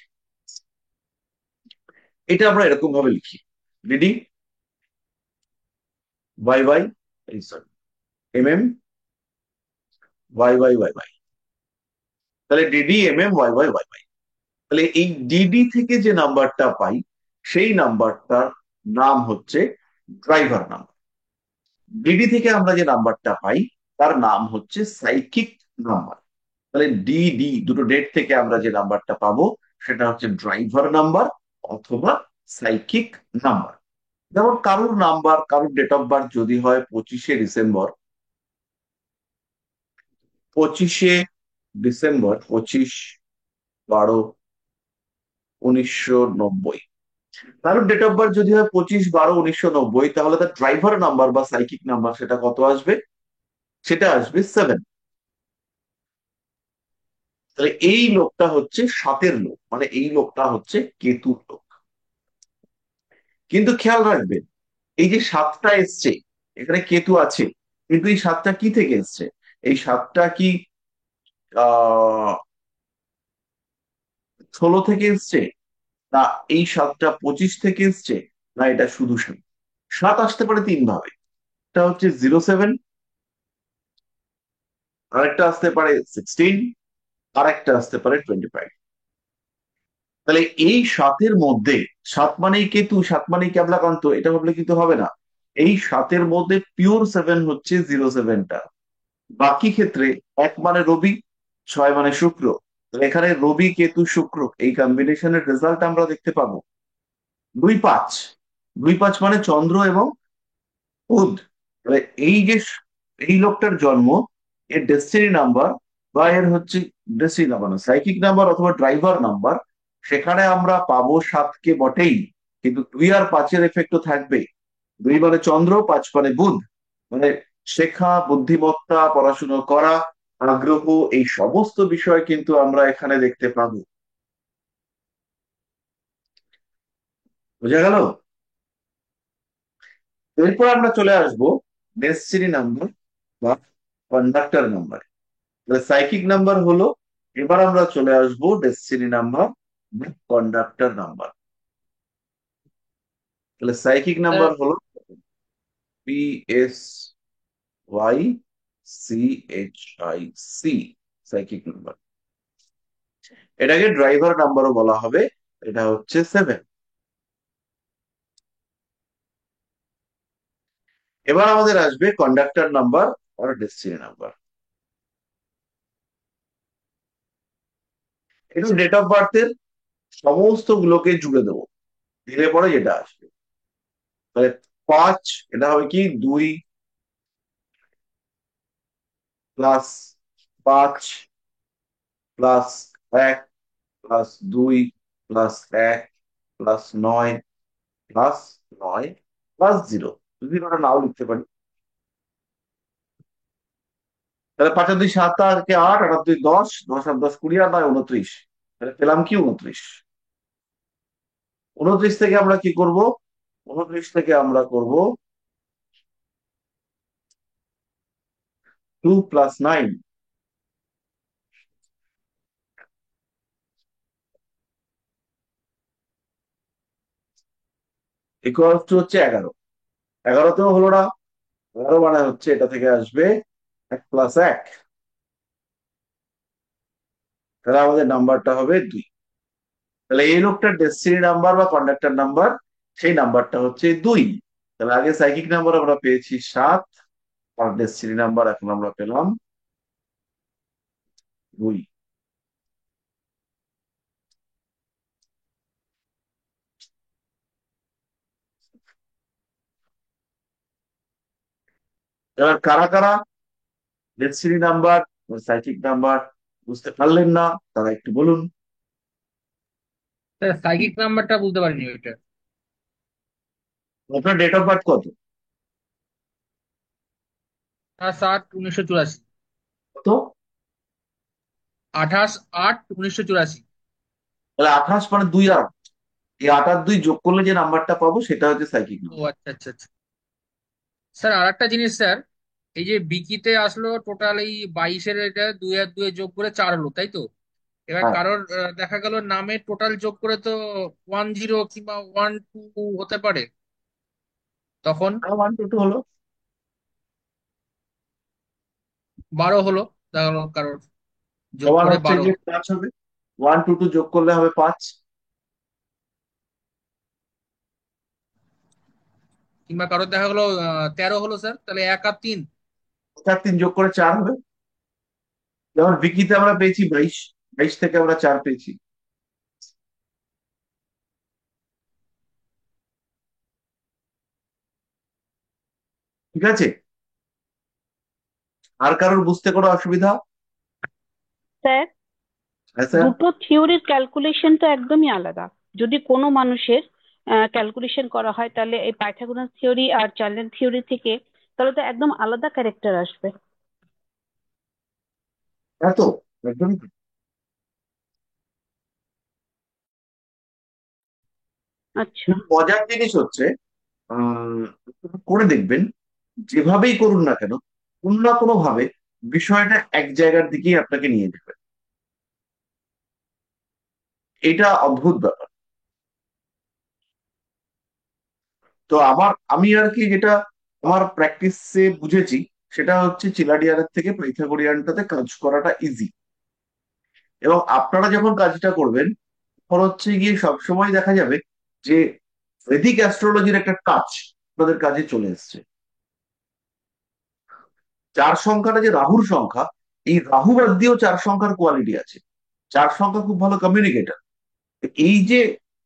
এটা আমরা এরকম ভাবে লিখি: DD Y Y, sorry, M M Y Y Y Y. তাহলে DD M M Y Y Y Y. তাহলে এই ডিডি থেকে যে নাম্বারটা পাই, সেই নাম্বারটার নাম হচ্ছে ড্রাইভার নাম্বার। ডিডি থেকে আমরা যে নাম্বারটা পাই, তার নাম হচ্ছে সাইকিক নাম্বার। তাহলে ডিডি দুটো ডেট থেকে আমরা যে নাম্বারটা পাবো, সেটা হচ্ছে ড্রাইভার নাম্বার অথবা সাইকিক নাম্বার। যেমন কারুর নাম্বার, কারুর ডেট অফ বার্থ যদি হয় 25শে ডিসেম্বর, 25শে ডিসেম্বর, 25/12/1990, কারোর ডেট অফ বার্থ যদি হয় 25/12/1990, তাহলে তার ড্রাইভার নাম্বার বা সাইকিক নাম্বার সেটা কত আসবে? সেটা আসবে 7। তাহলে এই লোকটা হচ্ছে 7-এর লোক, মানে এই লোকটা হচ্ছে কেতুর লোক। কিন্তু খেয়াল রাখবেন, এই যে 7টা এসছে, এখানে কেতু আছে, কিন্তু এই 7টা কি থেকে এসছে? এই 7টা কি 16 থেকে এসছে, না এই 7টা 25 থেকে এসছে, না এটা শুধু 7? 7 আসতে পারে 3 ভাবে। একটা হচ্ছে 07, আরেকটা আসতে পারে 16, আরেকটা আসতে পারে 25। তাহলে এই 7-এর মধ্যে, 7 মানেই কেতু, 7 মানেই ক্যাবলাকান্ত, এটা ভাবলে কিন্তু হবে না। এই 7-এর মধ্যে পিওর 7 হচ্ছে 07টা। বাকি ক্ষেত্রে 1 মানে রবি, 6 মানে শুক্র। তাহলে এখানে রবি, কেতু, শুক্র এই কম্বিনেশনের রেজাল্ট আমরা দেখতে পাবো। 2-5, 2-5 মানে চন্দ্র এবং বুধ। তাহলে এই যে এই লোকটার জন্ম, এর ডেস্টিনি নাম্বার বা এর হচ্ছে ডেস্টিনি নাম্বার না, সাইকিক নাম্বার অথবা ড্রাইভার নাম্বার, সেখানে আমরা পাবো 7কে বটেই, কিন্তু 2 আর 5-এর এফেক্টও থাকবে। 2 মানে চন্দ্র, 5 মানে বুধ। মানে শেখা, বুদ্ধিমত্তা, পড়াশুনো করা, আগ্রহ, এই সমস্ত বিষয় কিন্তু আমরা এখানে দেখতে পাবো। বোঝা গেল? এরপর আমরা চলে আসবো ডেস্টিনি নাম্বার বা কন্ডাক্টর নাম্বার। সাইকিক নাম্বার হলো, এবার আমরা চলে আসবো ডেস্টিনি নাম্বার, কন্ডাক্টর নাম্বার। তাহলে সাইকিক স্যার নাম্বার হলো PS Y C H I C, psychic number. এটাকে ড্রাইভার নাম্বারও বলা হবে, এটা হচ্ছে 7। এবার আমাদের আসবে কন্ডাক্টর নাম্বার আর ডেস্টিনি নাম্বার। এটা ডেট অফ বার্থের সমস্ত গুলোকে জুড়ে দেবো, দিলে পরে যেটা আসবে। তাহলে 5, এটা হবে কি 2 plus 5 plus 1 plus 2 plus 1 plus 9 plus 9 plus 0, যদি আমরা নাও লিখতে পারি। তাহলে 5 আর 2 7 আর 8, 8 আর 2 10, 10 আর 10 20, আর 9 29। তাহলে পেলাম কি 29। 29 থেকে আমরা কি করব? 29 থেকে আমরা করব 2 প্লাস 9 ইকুয়ালস টু হচ্ছে 11। 11তেও হলো না, 11 মানে হচ্ছে এটা থেকে আসবে 1 প্লাস 1, তাহলে আমাদের নাম্বারটা হবে 2। তাহলে এই লোকটার ডেস্টিনি নাম্বার বা কন্ডাক্টর নাম্বার, সেই নাম্বারটা হচ্ছে 2। তাহলে আগে সাইকিক নাম্বার আমরা পেয়েছি 7, আর ডেস্টিনি নাম্বার এখন আমরা পেলাম 2। এবার কারা কারা ডেস্টিনি নাম্বার সাইকিক নাম্বার বুঝতে পারলেন না, তারা একটু বলুন। স্যার সাইকিক নাম্বারটা বুঝতে পারিনি ওইটা। আপনার ডেট অফ বার্থ কত? 28/8/1984। কত? 28/8/1984। তাহলে 28 মানে 2 আর 8। এই 8 আর 2 যোগ করলে যে নাম্বারটা পাবো সেটা হচ্ছে সাইকিক ও নাম্বার। আচ্ছা আচ্ছা আচ্ছা। স্যার আর একটা জিনিস স্যার, এই যে বিকিতে আসলো টোটাল এই 22-এর, এটা 2 আর 2 যোগ করে 4 হলো তাই তো? এবার হ্যাঁ, কারোর দেখা গেল নামে টোটাল যোগ করে তো 10 কিংবা 12 হতে পারে, তখন 1 2 2 হলো। 12 হলো, দেখা গেল কারোর যোগ সবার করে হচ্ছে 12 যে হলো। 5 হবে, 1 2 2 যোগ করলে হবে 5, কিংবা কারোর দেখা গেলো 13 হলো স্যার, তাহলে 1 আর 3। 4 3 যোগ করে 4 হবে। যেমন বিকিতে আমরা পেয়েছি 22, 22 থেকে আমরা 4 পেয়েছি। ঠিক আছে? আর কারোর বুঝতে কোনো অসুবিধা? স্যার, হ্যাঁ স্যার। দুটো থিওরির ক্যালকুলেশন তো একদমই আলাদা। যদি কোনো মানুষের ক্যালকুলেশন করা হয় তাহলে এই পাইথাগোরাস থিওরি আর চার্লের থিওরি থেকে, তাহলে তো একদম আলাদা ক্যারেক্টার আসবে। হ্যাঁ তো, একদমই তো। আচ্ছা। কিন্তু মজার জিনিস হচ্ছে, আহ, করে দেখবেন, যেভাবেই করুন না কেন, কোনো না কোনো ভাবে বিষয়টা এক জায়গার দিকেই আপনাকে নিয়ে যাবে। এটা অদ্ভুত ব্যাপার। তো আমি আর কি যেটা আমার প্র্যাকটিসে বুঝেছি, সেটা হচ্ছে চিলাডিয়ানের থেকে পাইথাগোরিয়ানটাতে কাজ করাটা ইজি। এবং আপনারা যখন কাজটা করবেন, তখন হচ্ছে গিয়ে সবসময় দেখা যাবে যে বৈদিক অ্যাস্ট্রোলজির একটা টাচ আপনাদের কাজে চলে এসছে। 4 সংখ্যাটা যে রাহুর সংখ্যা, এই রাহু বাদ দিয়েও 4 সংখ্যার কোয়ালিটি আছে। 4 সংখ্যা খুব ভালো কমিউনিকেটর। এই যে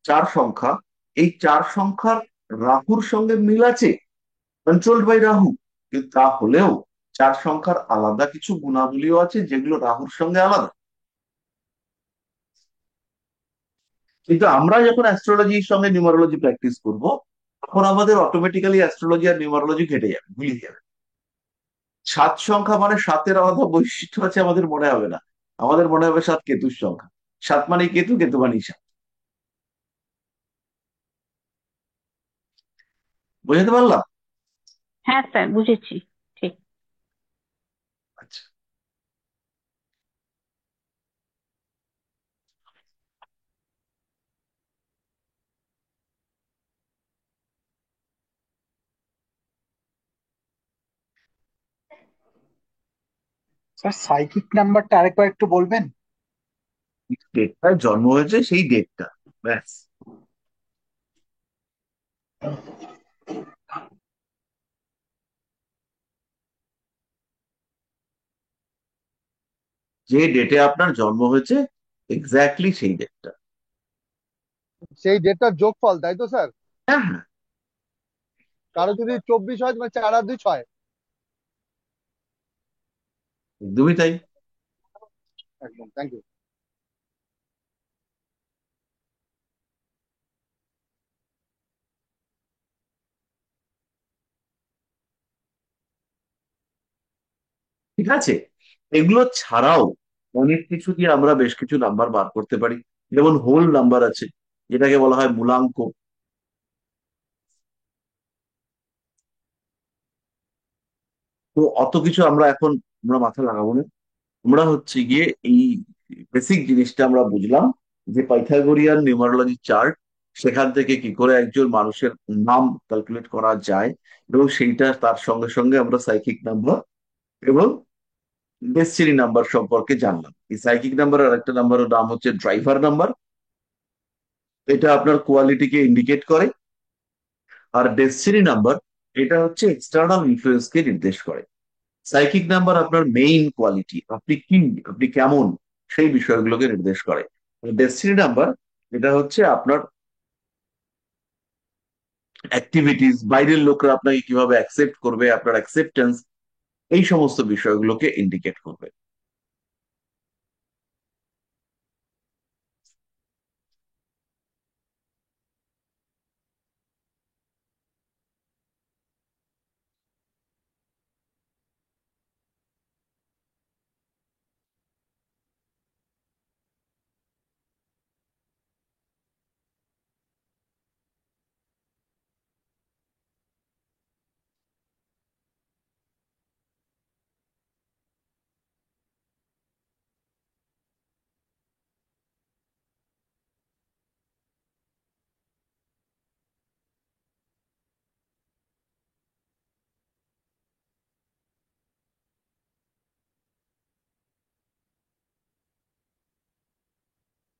4 সংখ্যা, এই 4 সংখ্যার রাহুর সঙ্গে মিল আছে, কন্ট্রোলড বাই রাহু, কিন্তু তা হলেও 4 সংখ্যার আলাদা কিছু গুণাবলীও আছে যেগুলো রাহুর সঙ্গে আলাদা। কিন্তু আমরা যখন অ্যাস্ট্রোলজির সঙ্গে নিউমারোলজি প্র্যাকটিস করব, তখন আমাদের অটোমেটিক্যালি অ্যাস্ট্রোলজি আর নিউমারোলজি ঘেটে যাবে, গুলিয়ে যাবে। 7 সংখ্যা মানে 7-এর আলাদা বৈশিষ্ট্য আছে আমাদের মনে হবে না। আমাদের মনে হবে 7 কেতুর সংখ্যা। 7 মানে কেতু, কেতু মানে 7। বুঝতে পারলাম? হ্যাঁ স্যার, বুঝেছি। ঠিক। আচ্ছা। স্যার সাইকিক নাম্বারটা আরেকবার একটু বলবেন? ডেটটায় জন্ম হয়েছে সেই ডেটটা, ব্যাস। যে ডেটে আপনার জন্ম হয়েছে এক্স্যাক্টলি সেই ডেটটা। সেই ডেটটার যোগফল, তাই তো স্যার? হ্যাঁ হ্যাঁ, কারো যদি 24 হয়, মানে 4 আর 2 6। একদমই তাই। একদম, থ্যাংক ইউ। ঠিক আছে, এগুলো ছাড়াও অনেক কিছু দিয়ে আমরা বেশ কিছু নাম্বার বার করতে পারি। যেমন হোল নাম্বার আছে, যেটাকে বলা হয় মূলাঙ্ক। তো অত কিছু আমরা মাথা লাগাবো না। আমরা হচ্ছে গিয়ে এই বেসিক জিনিসটা আমরা বুঝলাম, যে পাইথাগোরিয়ান নিউমারোলজি চার্ট, সেখান থেকে কি করে একজন মানুষের নাম ক্যালকুলেট করা যায়, এবং সেইটা তার সঙ্গে সঙ্গে আমরা সাইকিক নাম্বার এবং ডেস্টিনি নাম্বার সম্পর্কে জানলাম। এই সাইকিক নাম্বার আর একটা নাম্বারের নাম হচ্ছে ড্রাইভার নাম্বার। এটা আপনার কোয়ালিটিকে ইন্ডিকেট করে। আর ডেস্টিনি নাম্বার, এটা হচ্ছে এক্সটার্নাল ইনফ্লুয়েন্স কে নির্দেশ করে। সাইকিক নাম্বার আপনার মেইন কোয়ালিটি, আপনি কি, আপনি কেমন, সেই বিষয়গুলোকে নির্দেশ করে। ডেস্টিনি নাম্বার, এটা হচ্ছে আপনার অ্যাক্টিভিটিস, বাইরের লোকরা আপনাকে কিভাবে অ্যাকসেপ্ট করবে, আপনার অ্যাকসেপ্টেন্স, এই সমস্ত বিষয়গুলোকে ইন্ডিকেট করবে।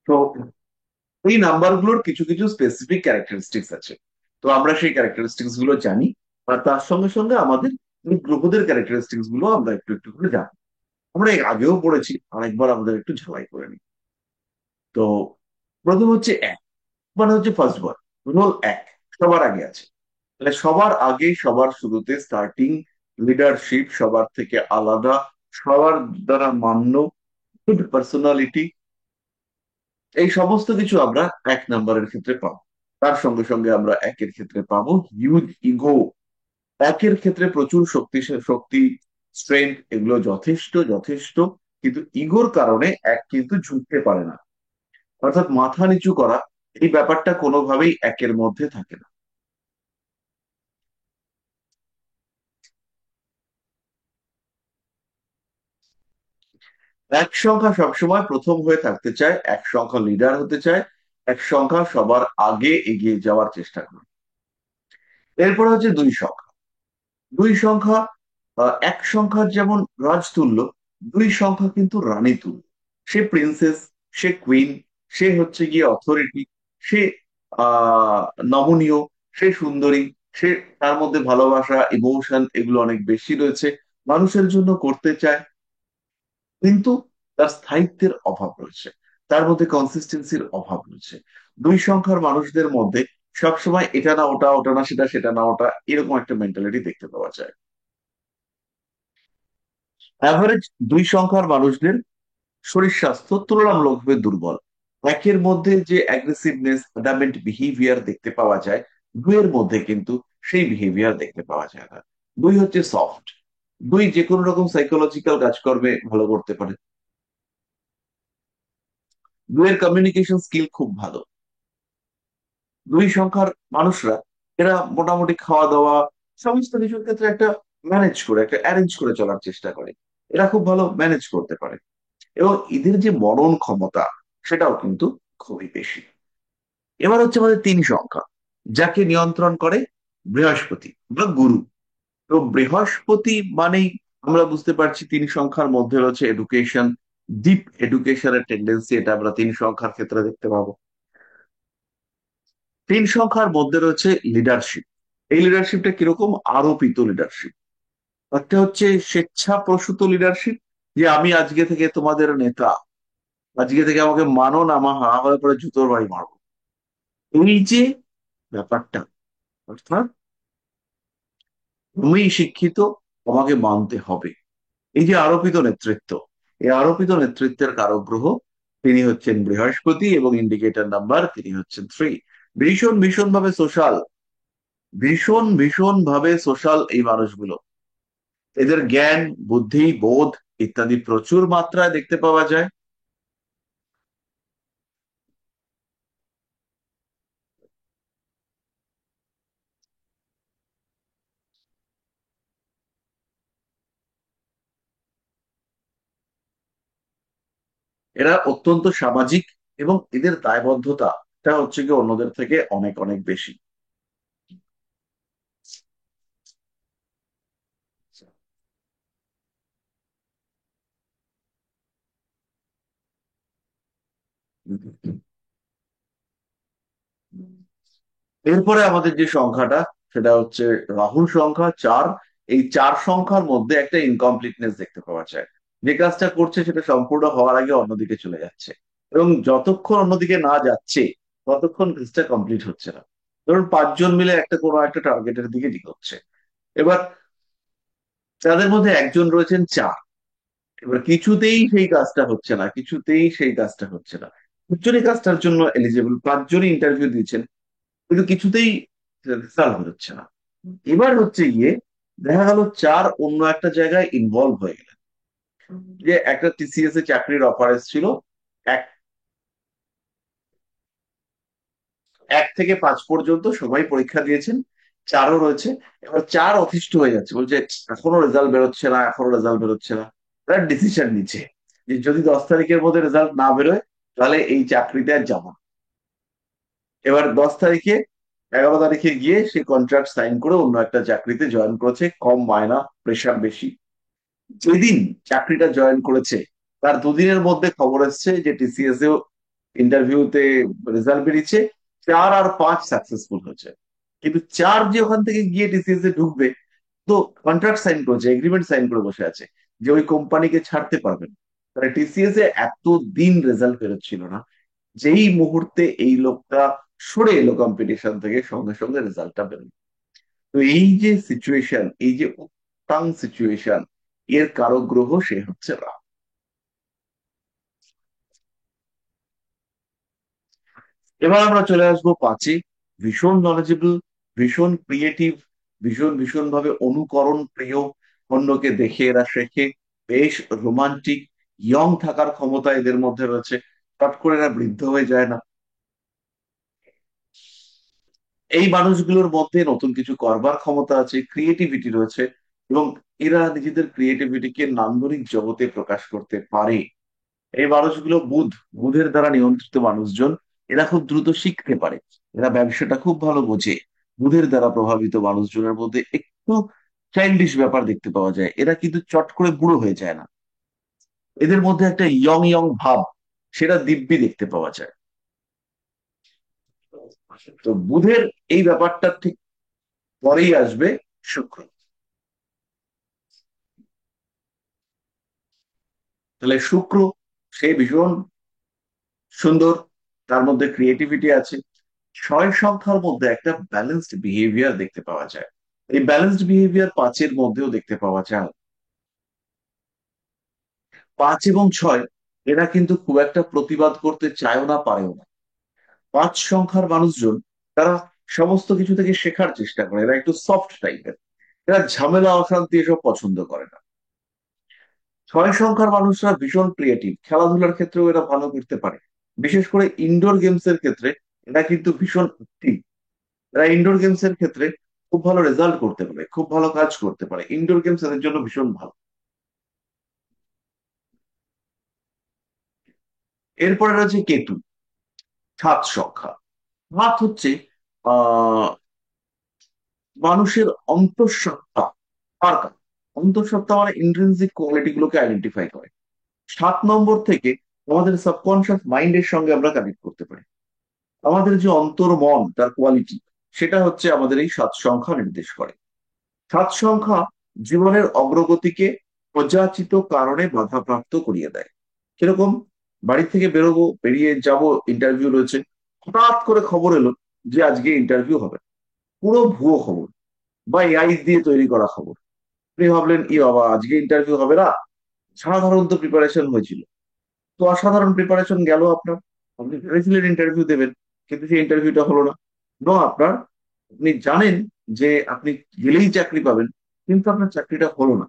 তো এই নাম্বারগুলোর কিছু কিছু স্পেসিফিক ক্যারেক্টারিস্টিক্স আছে। তো আমরা সেই ক্যারেক্টারিস্টিক্স গুলো জানি, আর তার সঙ্গে সঙ্গে আমাদের এই গ্রহদের ক্যারেক্টারিস্টিক্স গুলো আমরা একটু একটু করে জানি। আমরা এর আগেও পড়েছি, আরেকবার আমাদের একটু ঝালাই করে নিই। তো প্রথম হচ্ছে এক, মানে হচ্ছে ফার্স্ট বার, রোল এক, সবার আগে আছে। মানে সবার আগে, সবার শুরুতে, স্টার্টিং, লিডারশিপ, সবার থেকে আলাদা, সবার দ্বারা মান্য, গুড পার্সোনালিটি, এই সমস্ত কিছু আমরা এক নাম্বারের ক্ষেত্রে পাবো। তার সঙ্গে সঙ্গে আমরা একের ক্ষেত্রে পাবো হিউজ ইগো। একের ক্ষেত্রে প্রচুর শক্তি, শক্তি, স্ট্রেংথ, এগুলো যথেষ্ট যথেষ্ট। কিন্তু ইগোর কারণে এক কিন্তু ঝুঁকতে পারে না, অর্থাৎ মাথা নিচু করা, এই ব্যাপারটা কোনোভাবেই একের মধ্যে থাকে না। এক সংখ্যা সবসময় প্রথম হয়ে থাকতে চায়, এক সংখ্যা লিডার হতে চায়, এক সংখ্যা সবার আগে এগিয়ে যাওয়ার চেষ্টা করে। এরপরে হচ্ছে দুই সংখ্যা। দুই সংখ্যা এক সংখ্যার যেমন রাজতুল্য, দুই সংখ্যা কিন্তু রানী তুল্য। সে প্রিন্সেস, সে কুইন, সে হচ্ছে গিয়ে অথরিটি, সে আহ নমনীয়, সে সুন্দরী, সে, তার মধ্যে ভালোবাসা, ইমোশন, এগুলো অনেক বেশি রয়েছে, মানুষের জন্য করতে চায়। কিন্তু তার স্থায়িত্বের অভাব রয়েছে, তার মধ্যে কনসিস্টেন্সির অভাব রয়েছে। দুই সংখ্যার মানুষদের মধ্যে সবসময় এটা না ওটা, ওটা না সেটা, সেটা না ওটা, এরকম একটা মেন্টালিটি দেখতে পাওয়া যায়। অ্যাভারেজ দুই সংখ্যার মানুষদের শরীর স্বাস্থ্য তুলনামূলকভাবে দুর্বল। একের মধ্যে যে অ্যাগ্রেসিভনেস, অ্যাডামেন্ট বিহেভিয়ার দেখতে পাওয়া যায়, দুইয়ের মধ্যে কিন্তু সেই বিহেভিয়ার দেখতে পাওয়া যায় না। দুই হচ্ছে সফট, দুই যে কোনো রকম সাইকোলজিক্যাল কাজকর্মে ভালো করতে পারে। দুইয়ের কমিউনিকেশন স্কিল খুব ভালো। দুই সংখ্যার মানুষরা, এরা মোটামুটি খাওয়া দাওয়া, সমস্ত কিছুর ক্ষেত্রে একটা ম্যানেজ করে, একটা অ্যারেঞ্জ করে চলার চেষ্টা করে। এরা খুব ভালো ম্যানেজ করতে পারে, এবং এদের যে মনন ক্ষমতা, সেটাও কিন্তু খুবই বেশি। এবার হচ্ছে আমাদের তিন সংখ্যা, যাকে নিয়ন্ত্রণ করে বৃহস্পতি বা গুরু। তো বৃহস্পতি মানেই আমরা বুঝতে পারছি 3 সংখ্যার মধ্যে রয়েছে এডুকেশন, ডিপ এডুকেশনের টেন্ডেন্সি, এটা আমরা 3 সংখ্যার ক্ষেত্রে দেখতে পাবো। 3 সংখ্যার মধ্যে রয়েছে লিডারশিপ। এই লিডারশিপটা কিরকম? আরোপিত লিডারশিপ। একটা হচ্ছে স্বেচ্ছা প্রসূত লিডারশিপ, যে আমি আজকে থেকে তোমাদের নেতা, আজকে থেকে আমাকে মানো না, আমার হা হয়ে পরে জুতোর বাড়ি মারবো, এই যে ব্যাপারটা, অর্থাৎ তুমি শিক্ষিত, আমাকে মানতে হবে, এই যে আরোপিত নেতৃত্ব, এই আরোপিত নেতৃত্বের কারক গ্রহ তিনি হচ্ছেন বৃহস্পতি, এবং ইন্ডিকেটর নাম্বার তিনি হচ্ছেন 3। ভীষণ ভীষণ ভাবে সোশ্যাল, ভীষণ ভীষণ ভাবে সোশ্যাল এই মানুষগুলো। এদের জ্ঞান, বুদ্ধি, বোধ ইত্যাদি প্রচুর মাত্রায় দেখতে পাওয়া যায়। এরা অত্যন্ত সামাজিক, এবং এদের দায়বদ্ধতাটা হচ্ছে কি অন্যদের থেকে অনেক অনেক বেশি। এরপরে আমাদের যে সংখ্যাটা, সেটা হচ্ছে রাহুর সংখ্যা 4। এই 4 সংখ্যার মধ্যে একটা ইনকমপ্লিটনেস দেখতে পাওয়া যায়। যে কাজটা করছে সেটা সম্পূর্ণ হওয়ার আগে অন্যদিকে চলে যাচ্ছে, এবং যতক্ষণ অন্যদিকে না যাচ্ছে ততক্ষণ কাজটা কমপ্লিট হচ্ছে না। ধরুন 5 জন মিলে একটা কোনো একটা টার্গেটের দিকে এগোচ্ছে, এবার তাদের মধ্যে একজন রয়েছেন 4, এবার কিছুতেই সেই কাজটা হচ্ছে না, কিছুতেই সেই কাজটা হচ্ছে না। 5 জনই কাজটার জন্য এলিজিবল, 5 জনই ইন্টারভিউ দিয়েছেন, কিন্তু কিছুতেই রেজাল্ট বেরোচ্ছে না। এবার হচ্ছে গিয়ে দেখা গেল 4 অন্য একটা জায়গায় ইনভলভ হয়ে গেলেন। যে একটা টিসিএস এ চাকরির অফার এসেছিল, এক 1 থেকে 5 পর্যন্ত সবাই পরীক্ষা দিয়েছেন, 4ও রয়েছে। এবার 4 অতিষ্ঠ হয়ে যাচ্ছে, বলছে এখনো রেজাল্ট বেরোচ্ছে না, এখনো রেজাল্ট বেরোচ্ছে না। তারা ডিসিশন নিচ্ছে যে যদি 10 তারিখের মধ্যে রেজাল্ট না বেরোয় তাহলে এই চাকরিতে আর যাবো না। এবার 10 তারিখে, 11 তারিখে গিয়ে সে কন্ট্রাক্ট সাইন করে অন্য একটা চাকরিতে জয়েন করেছে, কম মায়না, প্রেশার বেশি। যেদিন চাকরিটা জয়েন করেছে তার 2 দিনের মধ্যে খবর এসছে যে টিসিএস এও ইন্টারভিউতে রেজাল্ট বেরিয়েছে, 4 আর 5 সাকসেসফুল হয়েছে। কিন্তু 4 যে ওখান থেকে গিয়ে টিসিএস এ ঢুকবে, তো কন্ট্রাক্ট সাইন করেছে, এগ্রিমেন্ট সাইন করে বসে আছে যে ওই কোম্পানিকে ছাড়তে পারবেন। তাহলে টিসিএস এ এত দিন রেজাল্ট বেরোচ্ছিল না, যেই মুহূর্তে এই লোকটা সরে এলো কম্পিটিশন থেকে, সঙ্গে সঙ্গে রেজাল্টটা বেরোলো। তো এই যে সিচুয়েশন, এই যে উত্তাং সিচুয়েশন, এর কারক গ্রহ সে হচ্ছে রাহু। এবার আমরা চলে আসবো 5-এ। ভীষণ নলেজেবল, ভীষণ ক্রিয়েটিভ, ভীষণ ভীষণ ভাবে অনুকরণ প্রিয়, অন্যকে দেখে এরা শেখে, বেশ রোমান্টিক, ইয়ং থাকার ক্ষমতা এদের মধ্যে রয়েছে, চট করে এরা বৃদ্ধ হয়ে যায় না। এই মানুষগুলোর মধ্যে নতুন কিছু করবার ক্ষমতা আছে, ক্রিয়েটিভিটি রয়েছে, এবং এরা নিজেদের ক্রিয়েটিভিটিকে নান্দনিক জগতে প্রকাশ করতে পারে। এই মানুষগুলো বুধের দ্বারা নিয়ন্ত্রিত মানুষজন। এরা খুব দ্রুত শিখতে পারে, এরা ব্যবসাটা খুব ভালো বোঝে। বুধের দ্বারা প্রভাবিত মানুষজনের মধ্যে একটু চাইল্ডিশ ব্যাপার দেখতে পাওয়া যায়, এরা কিন্তু চট করে বুড়ো হয়ে যায় না। এদের মধ্যে একটা ইয়ং ইয়ং ভাব, সেটা দিব্যি দেখতে পাওয়া যায়। তো বুধের এই ব্যাপারটা ঠিক পরেই আসবে শুক্র। তাহলে শুক্র, সে ভীষণ সুন্দর, তার মধ্যে ক্রিয়েটিভিটি আছে। 6 সংখ্যার মধ্যে একটা ব্যালেন্সড বিহেভিয়ার দেখতে পাওয়া যায়। এই ব্যালেন্সড বিহেভিয়ার 5-এর মধ্যেও দেখতে পাওয়া যায়। 5 এবং 6 এরা কিন্তু খুব একটা প্রতিবাদ করতে চায়ও না, পারেও না। 5 সংখ্যার মানুষজন, তারা সমস্ত কিছু থেকে শেখার চেষ্টা করে, এরা একটু সফট টাইপের, এরা ঝামেলা অশান্তি এসব পছন্দ করে না। 6 সংখ্যার মানুষরা ভীষণ ক্রিয়েটিভ, খেলাধুলার ক্ষেত্রেও এরা ভালো করতে পারে, বিশেষ করে ইনডোর গেমস এর ক্ষেত্রে এরা কিন্তু ভীষণ অ্যাক্টিভ। এরা ইনডোর গেমস এর ক্ষেত্রে খুব ভালো রেজাল্ট করতে পারে, খুব ভালো কাজ করতে পারে, ইনডোর গেমস এদের জন্য ভীষণ ভালো। এরপরে রয়েছে কেতু, 7 সংখ্যা। হাত হচ্ছে আহ মানুষের অন্তঃসত্ত্বা, তার কারণ। অন্তঃসত্ত্বা মানে ইন্ট্রিনসিক কোয়ালিটি গুলোকে আইডেন্টিফাই করে। 7 নম্বর থেকে আমাদের সাবকনশিয়াস মাইন্ডের সঙ্গে আমরা কানেক্ট করতে পারি। আমাদের যে অন্তর্মন তার কোয়ালিটি, সেটা হচ্ছে আমাদের এই 7 সংখ্যা নির্দেশ করে। 7 সংখ্যা জীবনের অগ্রগতিকে অযাচিত কারণে বাধাপ্রাপ্ত করিয়ে দেয়। কিরকম? বাড়ি থেকে বেরোবো, বেরিয়ে যাব, ইন্টারভিউ রয়েছে, হঠাৎ করে খবর এলো যে আজকে ইন্টারভিউ হবে। পুরো ভুয়ো খবর বা এআই দিয়ে তৈরি করা খবর। আপনি ভাবলেন ই বাবা, আজকে ইন্টারভিউ হবে না, সাধারণত প্রিপারেশন হয়েছিল, তো অসাধারণ প্রিপারেশন গেল আপনার। আপনি ভেবেছিলেন ইন্টারভিউ দেবেন, কিন্তু সেই ইন্টারভিউটা হলো না। আপনার, আপনি জানেন যে আপনি গেলেই চাকরি পাবেন, কিন্তু আপনার চাকরিটা হলো না।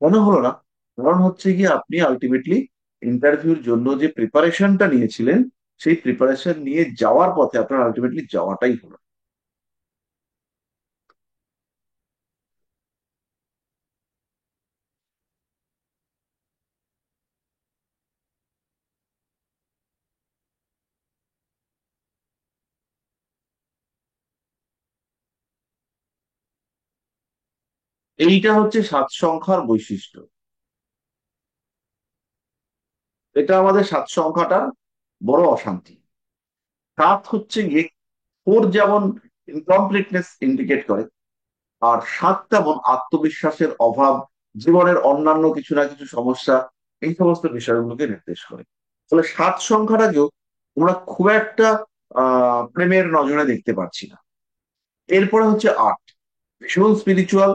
কেন হলো না? কারণ হচ্ছে গিয়ে আপনি আলটিমেটলি ইন্টারভিউর জন্য যে প্রিপারেশনটা নিয়েছিলেন, সেই প্রিপারেশন নিয়ে যাওয়ার পথে আপনার আলটিমেটলি যাওয়াটাই হলো না। এইটা হচ্ছে 7 সংখ্যার বৈশিষ্ট্য। এটা আমাদের 7 সংখ্যাটার বড় অশান্তি। 7 হচ্ছে গিয়ে 4 যেমন ইনকমপ্লিটনেস ইন্ডিকেট করে, আর 7 তেমন আত্মবিশ্বাসের অভাব, জীবনের অন্যান্য কিছু না কিছু সমস্যা, এই সমস্ত বিষয়গুলোকে নির্দেশ করে। তাহলে 7 সংখ্যাটাকেও আমরা খুব একটা প্রেমের নজরে দেখতে পাচ্ছি না। এরপরে হচ্ছে 8, ভীষণ স্পিরিচুয়াল।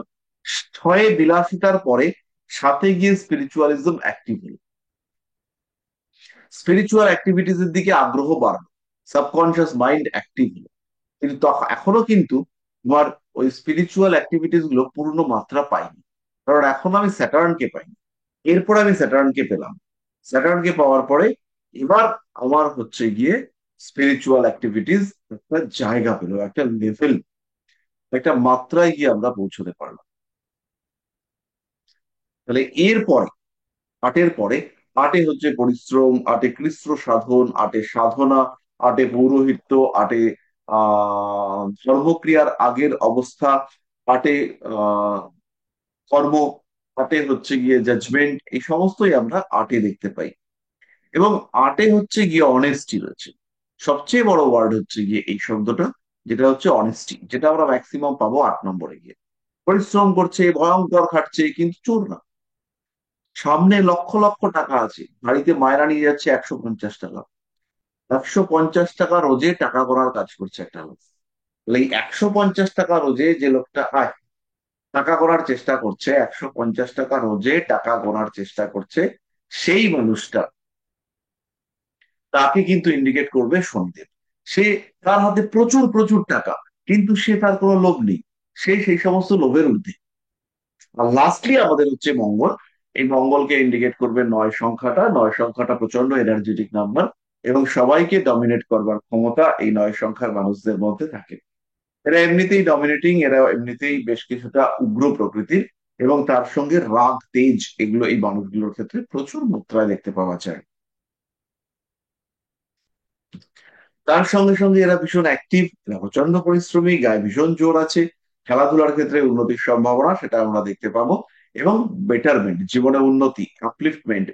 6 বিলাসিতার পরে 7 গিয়ে স্পিরিচুয়ালিজম অ্যাক্টিভ হলো, স্পিরিচুয়াল অ্যাক্টিভিটিস এর দিকে আগ্রহ বাড়লো, সাবকনশিয়াস মাইন্ড অ্যাক্টিভ হলো। কিন্তু এখনো কিন্তু তোমার ওই স্পিরিচুয়াল অ্যাক্টিভিটিস গুলো পূর্ণ মাত্রা পাইনি, কারণ এখন আমি স্যাটার্নকে পাইনি। এরপর আমি স্যাটার্নকে পেলাম। স্যাটার্নকে পাওয়ার পরে এবার আমার হচ্ছে গিয়ে স্পিরিচুয়াল অ্যাক্টিভিটিস একটা জায়গা পেল, একটা লেভেল, একটা মাত্রায় গিয়ে আমরা পৌঁছতে পারলাম। তাহলে এরপরে 8-এর পরে, 8-এ হচ্ছে পরিশ্রম, 8-এ কৃচ্ছ সাধন, 8-এ সাধনা, 8-এ পৌরোহিত্য, 8-এ ধর্মক্রিয়ার আগের অবস্থা, 8-এ আহ কর্ম, 8-এ হচ্ছে গিয়ে জাজমেন্ট, এই সমস্তই আমরা 8-এ দেখতে পাই। এবং 8-এ হচ্ছে গিয়ে অনেস্টি রয়েছে। সবচেয়ে বড় ওয়ার্ড হচ্ছে গিয়ে এই শব্দটা, যেটা হচ্ছে অনেস্টি, যেটা আমরা ম্যাক্সিমাম পাবো 8 নম্বরে গিয়ে। পরিশ্রম করছে, ভয়ঙ্কর খাটছে, কিন্তু চোর না। সামনে লক্ষ লক্ষ টাকা আছে, বাড়িতে মায়েরা নিয়ে যাচ্ছে 150 টাকা। 150 টাকা রোজে টাকা করার কাজ করছে একটা লোক। তাহলে এই 150 টাকা রোজে যে লোকটা আয় টাকা করার চেষ্টা করছে, 150 টাকা রোজে টাকা করার চেষ্টা করছে, সেই মানুষটা, তাকে কিন্তু ইন্ডিকেট করবে শনিদেব। সে, তার হাতে প্রচুর প্রচুর টাকা, কিন্তু সে, তার কোনো লোভ নেই, সে সেই সমস্ত লোভের ঊর্ধ্বে। আর লাস্টলি আমাদের হচ্ছে মঙ্গল। এই মঙ্গলকে ইন্ডিকেট করবে 9 সংখ্যাটা। 9 সংখ্যাটা প্রচন্ড এনার্জেটিক নাম্বার, এবং সবাইকে ডমিনেট করবার ক্ষমতা এই 9 সংখ্যার মানুষদের মধ্যে থাকে। এরা এমনিতেই ডমিনেটিং, এরা এমনিতেই বেশ কিছুটা উগ্র প্রকৃতির, এবং তার সঙ্গে রাগ, তেজ, এগুলো এই মানুষগুলোর ক্ষেত্রে প্রচুর মাত্রায় দেখতে পাওয়া যায়। তার সঙ্গে সঙ্গে এরা ভীষণ অ্যাক্টিভ, এরা প্রচন্ড পরিশ্রমী, গায়ে ভীষণ জোর আছে। খেলাধুলার ক্ষেত্রে উন্নতির সম্ভাবনা, সেটা আমরা দেখতে পাবো। এবং বেটারমেন্ট, জীবনে উন্নতি, আপলিফটমেন্ট,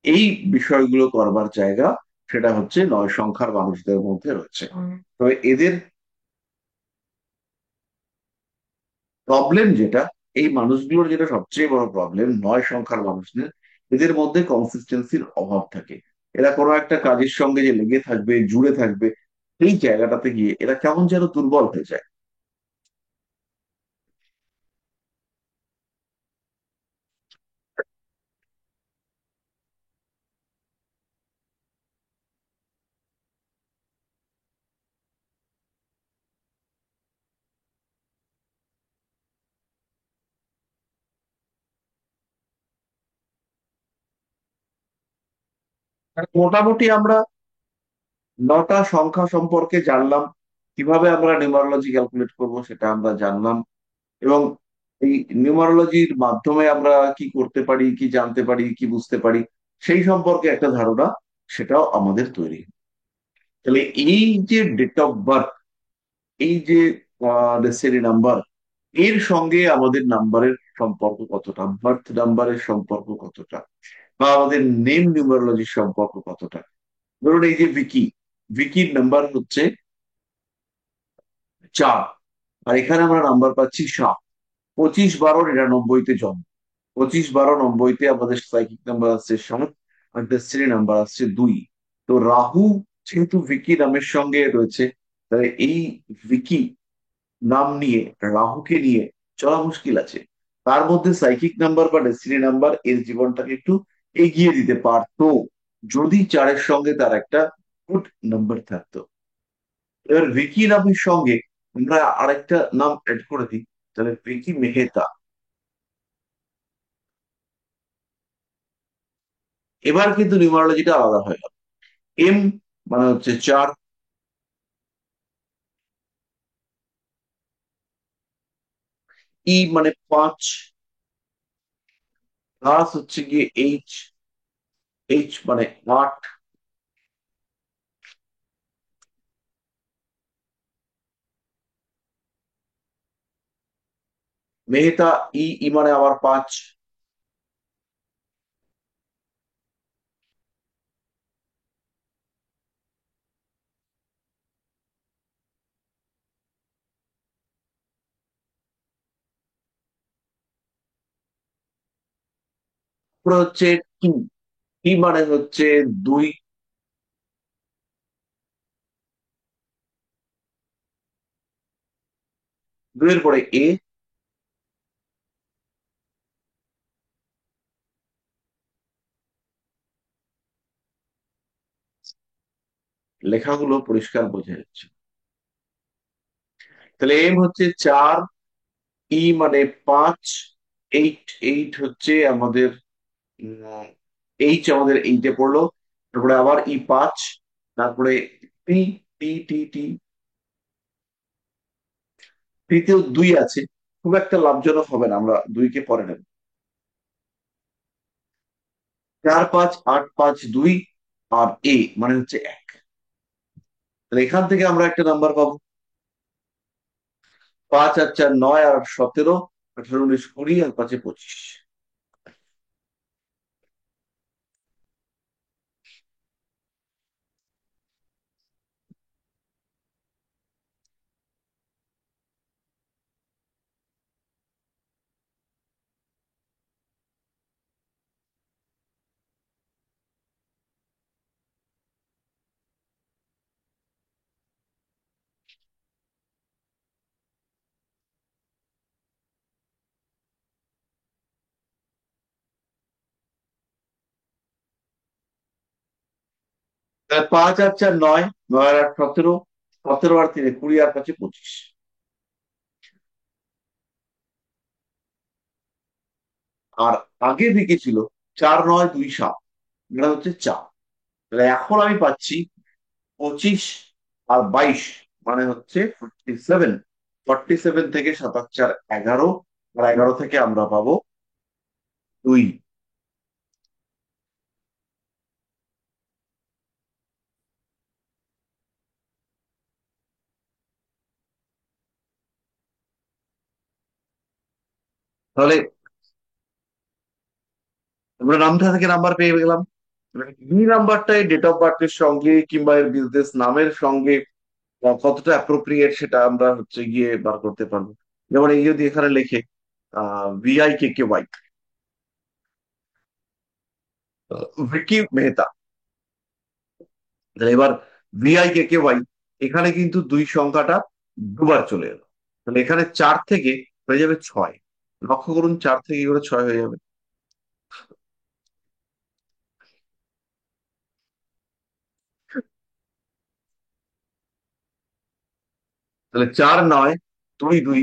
এই বিষয়গুলো করবার জায়গা, সেটা হচ্ছে 9 সংখ্যার মানুষদের মধ্যে রয়েছে। তবে এদের প্রবলেম যেটা, এই মানুষগুলোর যেটা সবচেয়ে বড় প্রবলেম 9 সংখ্যার মানুষদের, এদের মধ্যে কনসিস্টেন্সির অভাব থাকে। এরা কোনো একটা কাজের সঙ্গে যে লেগে থাকবে, জুড়ে থাকবে, এই জায়গাটাতে গিয়ে এরা কেমন যেন দুর্বল হয়ে যায়। আর মোটামুটি আমরা 9টা সংখ্যা সম্পর্কে জানলাম। কিভাবে আমরা নিউমারোলজি ক্যালকুলেট করব সেটা আমরা জানলাম। এবং এই নিউমারোলজির মাধ্যমে আমরা কি করতে পারি, কি জানতে পারি, কি বুঝতে পারি, সেই সম্পর্কে একটা ধারণা, সেটাও আমাদের তৈরি। তাহলে এই যে ডেট অফ বার্থ, এই যে ডেসিনি নাম্বার, এর সঙ্গে আমাদের নাম্বারের সম্পর্ক কতটা, বার্থ নাম্বারের সম্পর্ক কতটা, বা আমাদের নেম নিউমারোলজির সম্পর্ক কতটা। ধরুন এই যে ভিকি, ভিকির নাম্বার হচ্ছে 4, আর এখানে আমরা নাম্বার পাচ্ছি 7। 25/12 99-তে জন্ম, 25/12 99-তে আমাদের সাইকিক নাম্বার আসছে 7, আর ডেস্টিনি নাম্বার আসছে 2। তো রাহু যেহেতু ভিকি নামের সঙ্গে রয়েছে, তাই এই ভিকি নাম নিয়ে, রাহুকে নিয়ে চলা মুশকিল আছে। তার মধ্যে সাইকিক নাম্বার বা ডেস্টিনি নাম্বার এর জীবনটাকে একটু এগিয়ে দিতে পারতো, যদি 4-এর সঙ্গে তার একটা গুড নাম্বার থাকতো। এবার ভিকি নামের সঙ্গে আমরা আরেকটা নাম অ্যাড করে দিই, তাহলে ভিকি মেহতা। এবার কিন্তু নিউমারোলজিটা আলাদা হয়ে গেল। এম মানে হচ্ছে 4, ই মানে 5, প্লাস হচ্ছে গিয়ে এইচ, এইচ মানে 8, মেহতা ই, ই মানে আবার 5, তারপরে হচ্ছে টি, টি মানে হচ্ছে 2, 2-এর পরে এ, লেখাগুলো পরিষ্কার বোঝা যাচ্ছে। তাহলে এম হচ্ছে 4, ই মানে 5, এইট, এইট হচ্ছে আমাদের এইচ আমাদের এইটে পড়লো, তারপরে আবার ই 5, তারপরে টি, টি টি টি, তৃতীয় 2 আছে, খুব একটা লাভজনক হবে না, আমরা 2-কে পরে নেব। 4 5 8 5 2, আর এ মানে হচ্ছে 1। তাহলে এখান থেকে আমরা একটা নাম্বার পাবো, 5 আর 4 9, আর 17, 18 19 20, আর 5 25। তাহলে 5 আর 4 9, 9 আর 8 17, 17 আর 3 20, আর 5 25। আর আগে দিকে ছিল 4 9 2 7, এটা হচ্ছে 4। তাহলে এখন আমি পাচ্ছি 25 আর 22, মানে হচ্ছে 47। 47 থেকে 7 আর 4 11, আর 11 থেকে আমরা পাবো 2। তাহলে আমরা নামটা থেকে নাম্বার পেয়ে গেলাম। বি নাম্বারটা ডেট অফ বার্থের সঙ্গে কিংবা এর বিজনেস নামের সঙ্গে কতটা অ্যাপ্রোপ্রিয়েট সেটা আমরা হচ্ছে গিয়ে বার করতে পারবো। যেমন এই যদি এখানে লেখে VIKKY, ভিকি মেহতা, তাহলে এবার VIKKY, এখানে কিন্তু 2 সংখ্যাটা দুবার চলে এলো, তাহলে এখানে 4 থেকে হয়ে যাবে 6। লক্ষ্য করুন 4 থেকে কি করে 6 হয়ে যাবে। তাহলে 4 9 2 2,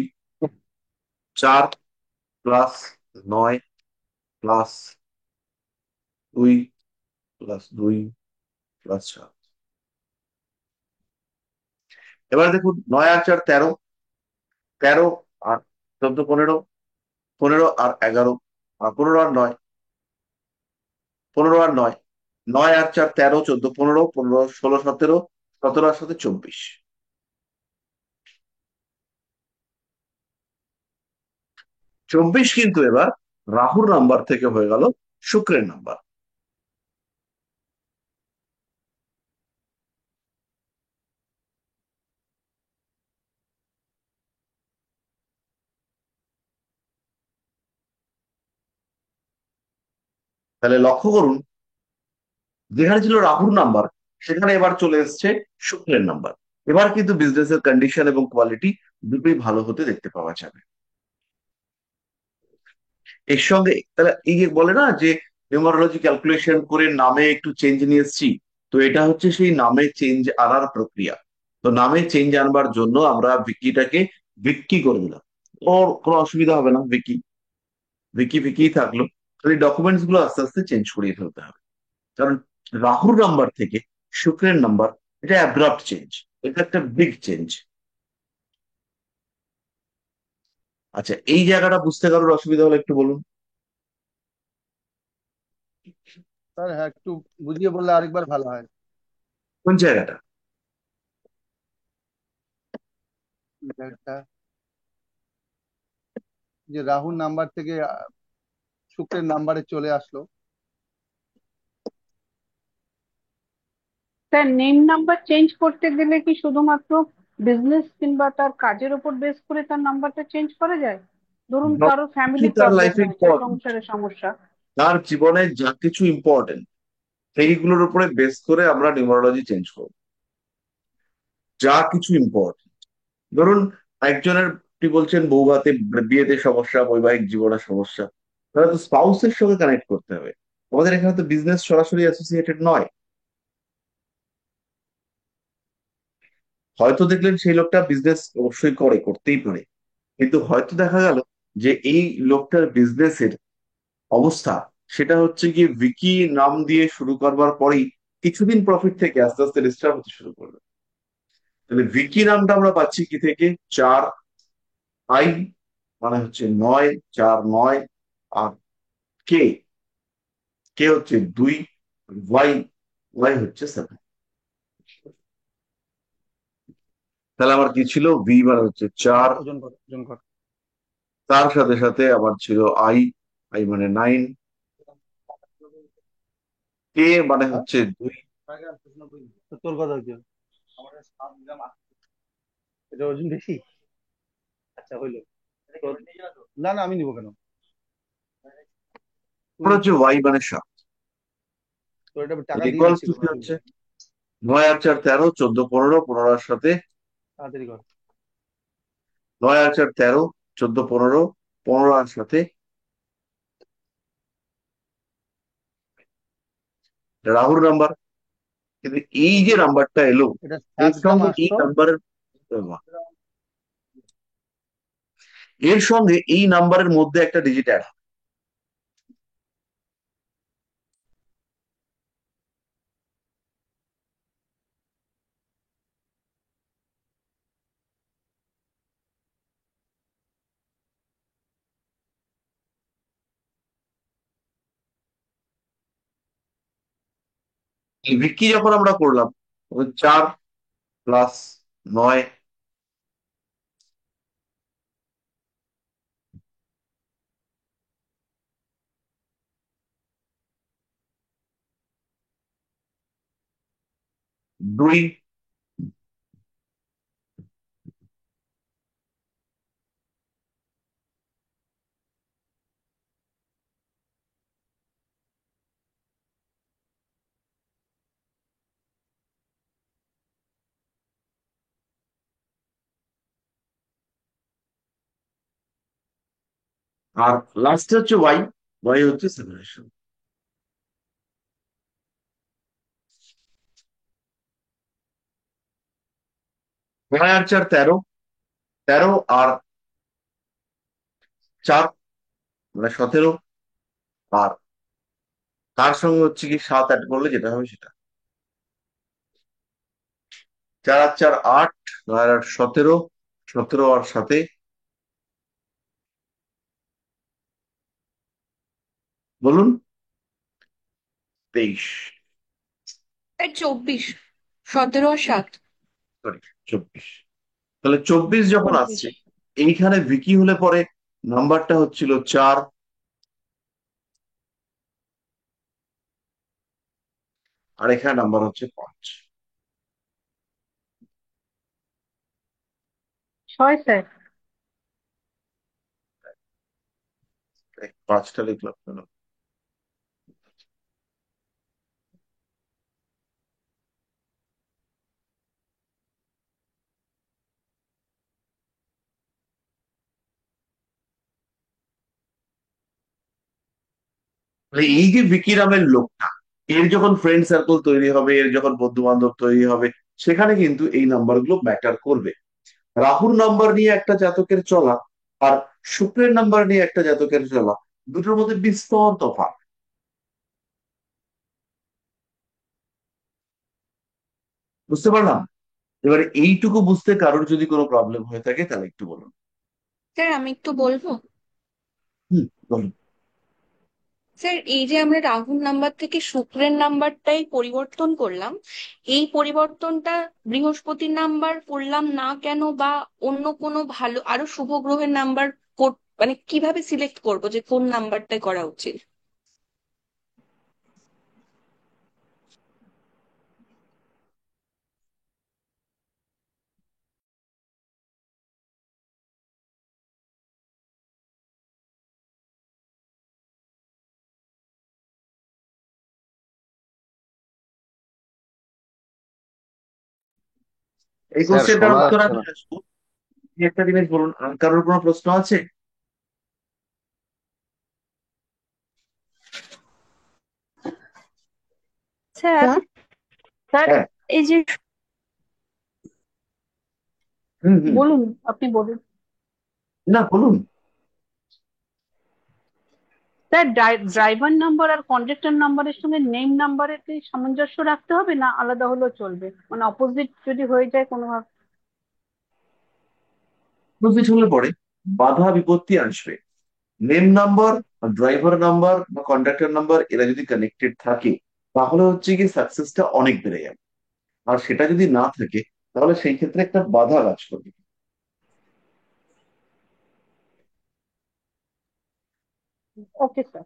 4 প্লাস 9 প্লাস 2 প্লাস 2 প্লাস 7। এবার দেখুন 9 আর 4 13, 13 আর 14 15, 15 আর 11, আর 15 আর 9, 15 আর 9, 9 আর 4 13 14 15, 15 16 17, 17 আর সাথে 24। 24 কিন্তু এবার রাহুর নাম্বার থেকে হয়ে গেল শুক্রের নাম্বার। তাহলে লক্ষ্য করুন, যেখানে ছিল রাহুর নাম্বার সেখানে এবার চলে এসছে শুক্রের নাম্বার। এবার কিন্তু বিজনেসের কন্ডিশন এবং কোয়ালিটি দুটোই ভালো হতে দেখতে পাওয়া যাবে। এর সঙ্গে তাহলে এই যে বলে না যে নিউমারোলজি ক্যালকুলেশন করে নামে একটু চেঞ্জ নিয়ে এসেছি, তো এটা হচ্ছে সেই নামে চেঞ্জ আনার প্রক্রিয়া। তো নামে চেঞ্জ আনবার জন্য আমরা ভিকিটাকে ভিক্কি করে দিলাম। ওর কোনো অসুবিধা হবে না, ভিকি ভিকি ভিকিই থাকলো। খালি ডকুমেন্টস গুলো আস্তে আস্তে চেঞ্জ করিয়ে ফেলতে হবে, কারণ রাহুর নাম্বার থেকে শুক্রের নাম্বার, এটা অ্যাব্রাপ্ট চেঞ্জ, এটা একটা বিগ চেঞ্জ। আচ্ছা, এই জায়গাটা বুঝতে কারোর অসুবিধা হলে একটু বলুন। স্যার হ্যাঁ, একটু বুঝিয়ে বললে আরেকবার ভালো হয়। কোন জায়গাটা? একটা যে রাহুর নাম্বার থেকে শুক্রের নাম্বারে চলে আসলো। স্যার নেম নাম্বার চেঞ্জ করতে গেলে কি শুধুমাত্র বিজনেস কিংবা তার কাজের উপর বেস করে তার নাম্বারটা চেঞ্জ করা যায়? ধরুন কারো কিছু ফ্যামিলি তার প্রবলেম লাইফে হয়েছে, ইম্পর্টেন্ট, সংসারের সমস্যা। তার জীবনে যা কিছু ইম্পর্টেন্ট সেইগুলোর উপরে বেস করে আমরা নিউমারোলজি চেঞ্জ করব। যা কিছু ইম্পর্টেন্ট, ধরুন একজনের কি বলছেন বৌভাতে বিয়েতে সমস্যা, বৈবাহিক জীবনে সমস্যা, তাহলে তো স্পাউসের সঙ্গে কানেক্ট করতে হবে। আমাদের এখানে তো বিজনেস সরাসরি অ্যাসোসিয়েটেড নয়। হয়তো দেখলেন সেই লোকটা বিজনেস অবশ্যই করে, করতেই পারে, কিন্তু হয়তো দেখা গেল যে এই লোকটার বিজনেসের অবস্থা সেটা হচ্ছে গিয়ে ভিকি নাম দিয়ে শুরু করবার পরেই কিছুদিন প্রফিট থেকে আস্তে আস্তে ডিস্টার্ব হতে শুরু করলো। তাহলে ভিকি নামটা আমরা পাচ্ছি কি থেকে? 4 আই, মানে হচ্ছে 9, 4 9, আর কে, কে হচ্ছে 2, ওয়াই, ওয়াই হচ্ছে 7। তাহলে আমার কি ছিল? ভি মানে হচ্ছে 4, ওজন কর, ওজন কর। তার সাথে সাথে আবার ছিল আই, আই মানে 9, কে মানে হ্যাঁ, হচ্ছে 2। তো তোর কথা হচ্ছে এটা ওজন বেশি। আচ্ছা হইলো। না না, আমি নিবো কেন? তুই হচ্ছে ওয়াই মানে 7। তোর এটা টাকা দিয়ে ইকুয়ালস দিচ্ছি, টু কোনো কি অসুবিধা হচ্ছে? নেই। 9 আর 4 13, 14 15, 15 এর সাথে তাড়াতাড়ি কর। 9 আর 4 13, 14 15, 15 এর সাথে রাহুর নাম্বার। কিন্তু এই যে নাম্বারটা এলো, এটা এর সাতটা সঙ্গে এই মাসতো। নাম্বারের, এর সঙ্গে এই নাম্বারের মধ্যে একটা ডিজিট অ্যাড। এই ভিক্কি যখন আমরা করলাম, 4 + 9, 2, আর লাস্টে হচ্ছে ওয়াই, ওয়াই হচ্ছে সেপারেশন। 9 আর 4 13, 13 আর 4 মানে 17, আর তার সঙ্গে হচ্ছে কি 7 অ্যাড করলে যেটা হবে সেটা। 4 আর 4 8, 9 আর 8 17, 17 আর সাথে বলুন 23, তাই 24, 17 আর 7। সরি 24। তাহলে 24 যখন 24। আসছে, এইখানে ভিকি হলে পরে নাম্বারটা হচ্ছিল 4, আর এখানে নাম্বার হচ্ছে 5। 6 স্যার। 5টা লিখলাম কেন? মানে এই যে ভিকি নামের লোকটা, এর যখন ফ্রেন্ড সার্কেল তৈরি হবে, এর যখন বন্ধু বান্ধব তৈরি হবে, সেখানে কিন্তু এই নাম্বারগুলো ম্যাটার করবে। রাহুর নাম্বার নিয়ে একটা জাতকের চলা আর শুক্রের নাম্বার নিয়ে একটা জাতকের চলা, দুটোর মধ্যে বিস্তর তফাৎ। বুঝতে পারলাম? এবারে এইটুকু বুঝতে কারোর যদি কোনো প্রবলেম হয়ে থাকে তাহলে একটু বলুন। স্যার আমি একটু বলবো। হুম, বলুন। স্যার এই যে আমরা রাহুর নাম্বার থেকে শুক্রের নাম্বারটাই পরিবর্তন করলাম, এই পরিবর্তনটা বৃহস্পতির নাম্বার করলাম না কেন, বা অন্য কোনো ভালো আরো শুভ গ্রহের নাম্বার মানে কিভাবে সিলেক্ট করব যে কোন নাম্বারটা করা উচিত? এই স্যার কোশ্চেনটার শোনা উত্তর যাচ্ছে আমি না। আসবো। আপনি একটা জিনিস বলুন, আর কারোর কোনো প্রশ্ন আছে? স্যার, স্যার, স্যার হ্যাঁ। এই যে হুম হুম। বলুন, আপনি বলুন। না, বলুন। স্যার, ড্রাইভার নাম্বার আর কন্ডাক্টর নাম্বারের সঙ্গে নেম নাম্বারের কি সামঞ্জস্য রাখতে হবে, না আলাদা হলেও চলবে? মানে অপোজিট যদি হয়ে যায় কোনো ভাবে। প্রফিট হলে পরে বাধা বিপত্তি আসবে। নেম নাম্বার, ড্রাইভার নাম্বার বা কন্ডাক্টর নাম্বার এরা যদি কানেক্টেড থাকে, তাহলে হচ্ছে কি সাকসেসটা অনেক বেড়ে যাবে। আর সেটা যদি না থাকে, তাহলে সেই ক্ষেত্রে একটা বাধা কাজ করবে। Okay sir.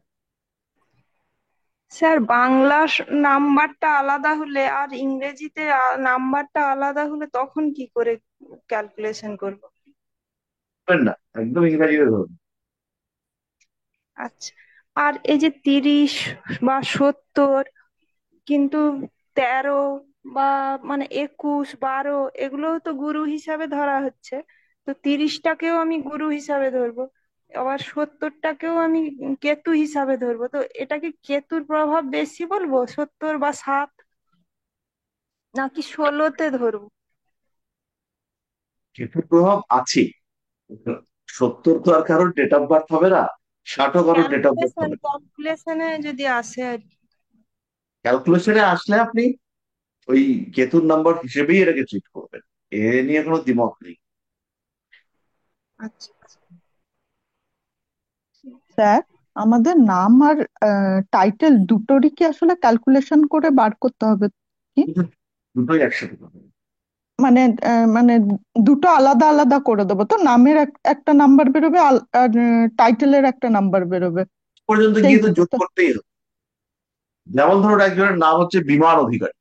স্যার বাংলা নাম্বারটা আলাদা হলে আর ইংরেজিতে নাম্বারটা আলাদা হলে তখন কি করে ক্যালকুলেশন করব? বুঝবেন না, একদম ইংরাজিতে ধরুন। আচ্ছা, আর এই যে 30 বা 70, কিন্তু 13 বা মানে 21, 12 এগুলোও তো গুরু হিসাবে ধরা হচ্ছে। তো 30টাকেও আমি গুরু হিসাবে ধরবো, আবার 70টাকেও আমি কেতু হিসাবে ধরবো। তো এটা কি কেতুর প্রভাব বেশি বলবো, 70 বা 7, নাকি 16তে ধরবো? কেতুর প্রভাব আছে। 70 তো আর কারোর ডেট অফ বার্থ হবে না, 60ও কারোর ডেট অফ বার্থ হবে না। ক্যালকুলেশনে যদি আসে আর কি। ক্যালকুলেশনে আসলে আপনি ওই কেতুর নাম্বার হিসেবেই এটাকে ট্রিট করবেন, এ নিয়ে কোনো দ্বিমত নেই। আচ্ছা। স্যার, আমাদের নাম আর টাইটেল দুটোরই কি আসলে ক্যালকুলেশন করে বার করতে হবে কি? দুটোই একসাথে করবেন। মানে মানে দুটো আলাদা আলাদা করে দেবো তো? নামের একটা নাম্বার বেরোবে আর টাইটেলের একটা নাম্বার বেরোবে, পর্যন্ত গিয়ে তো সেইভাবে যোগ তো? করতেই হবে। যেমন ধরুন একজনের নাম হচ্ছে বিমান অধিকারী।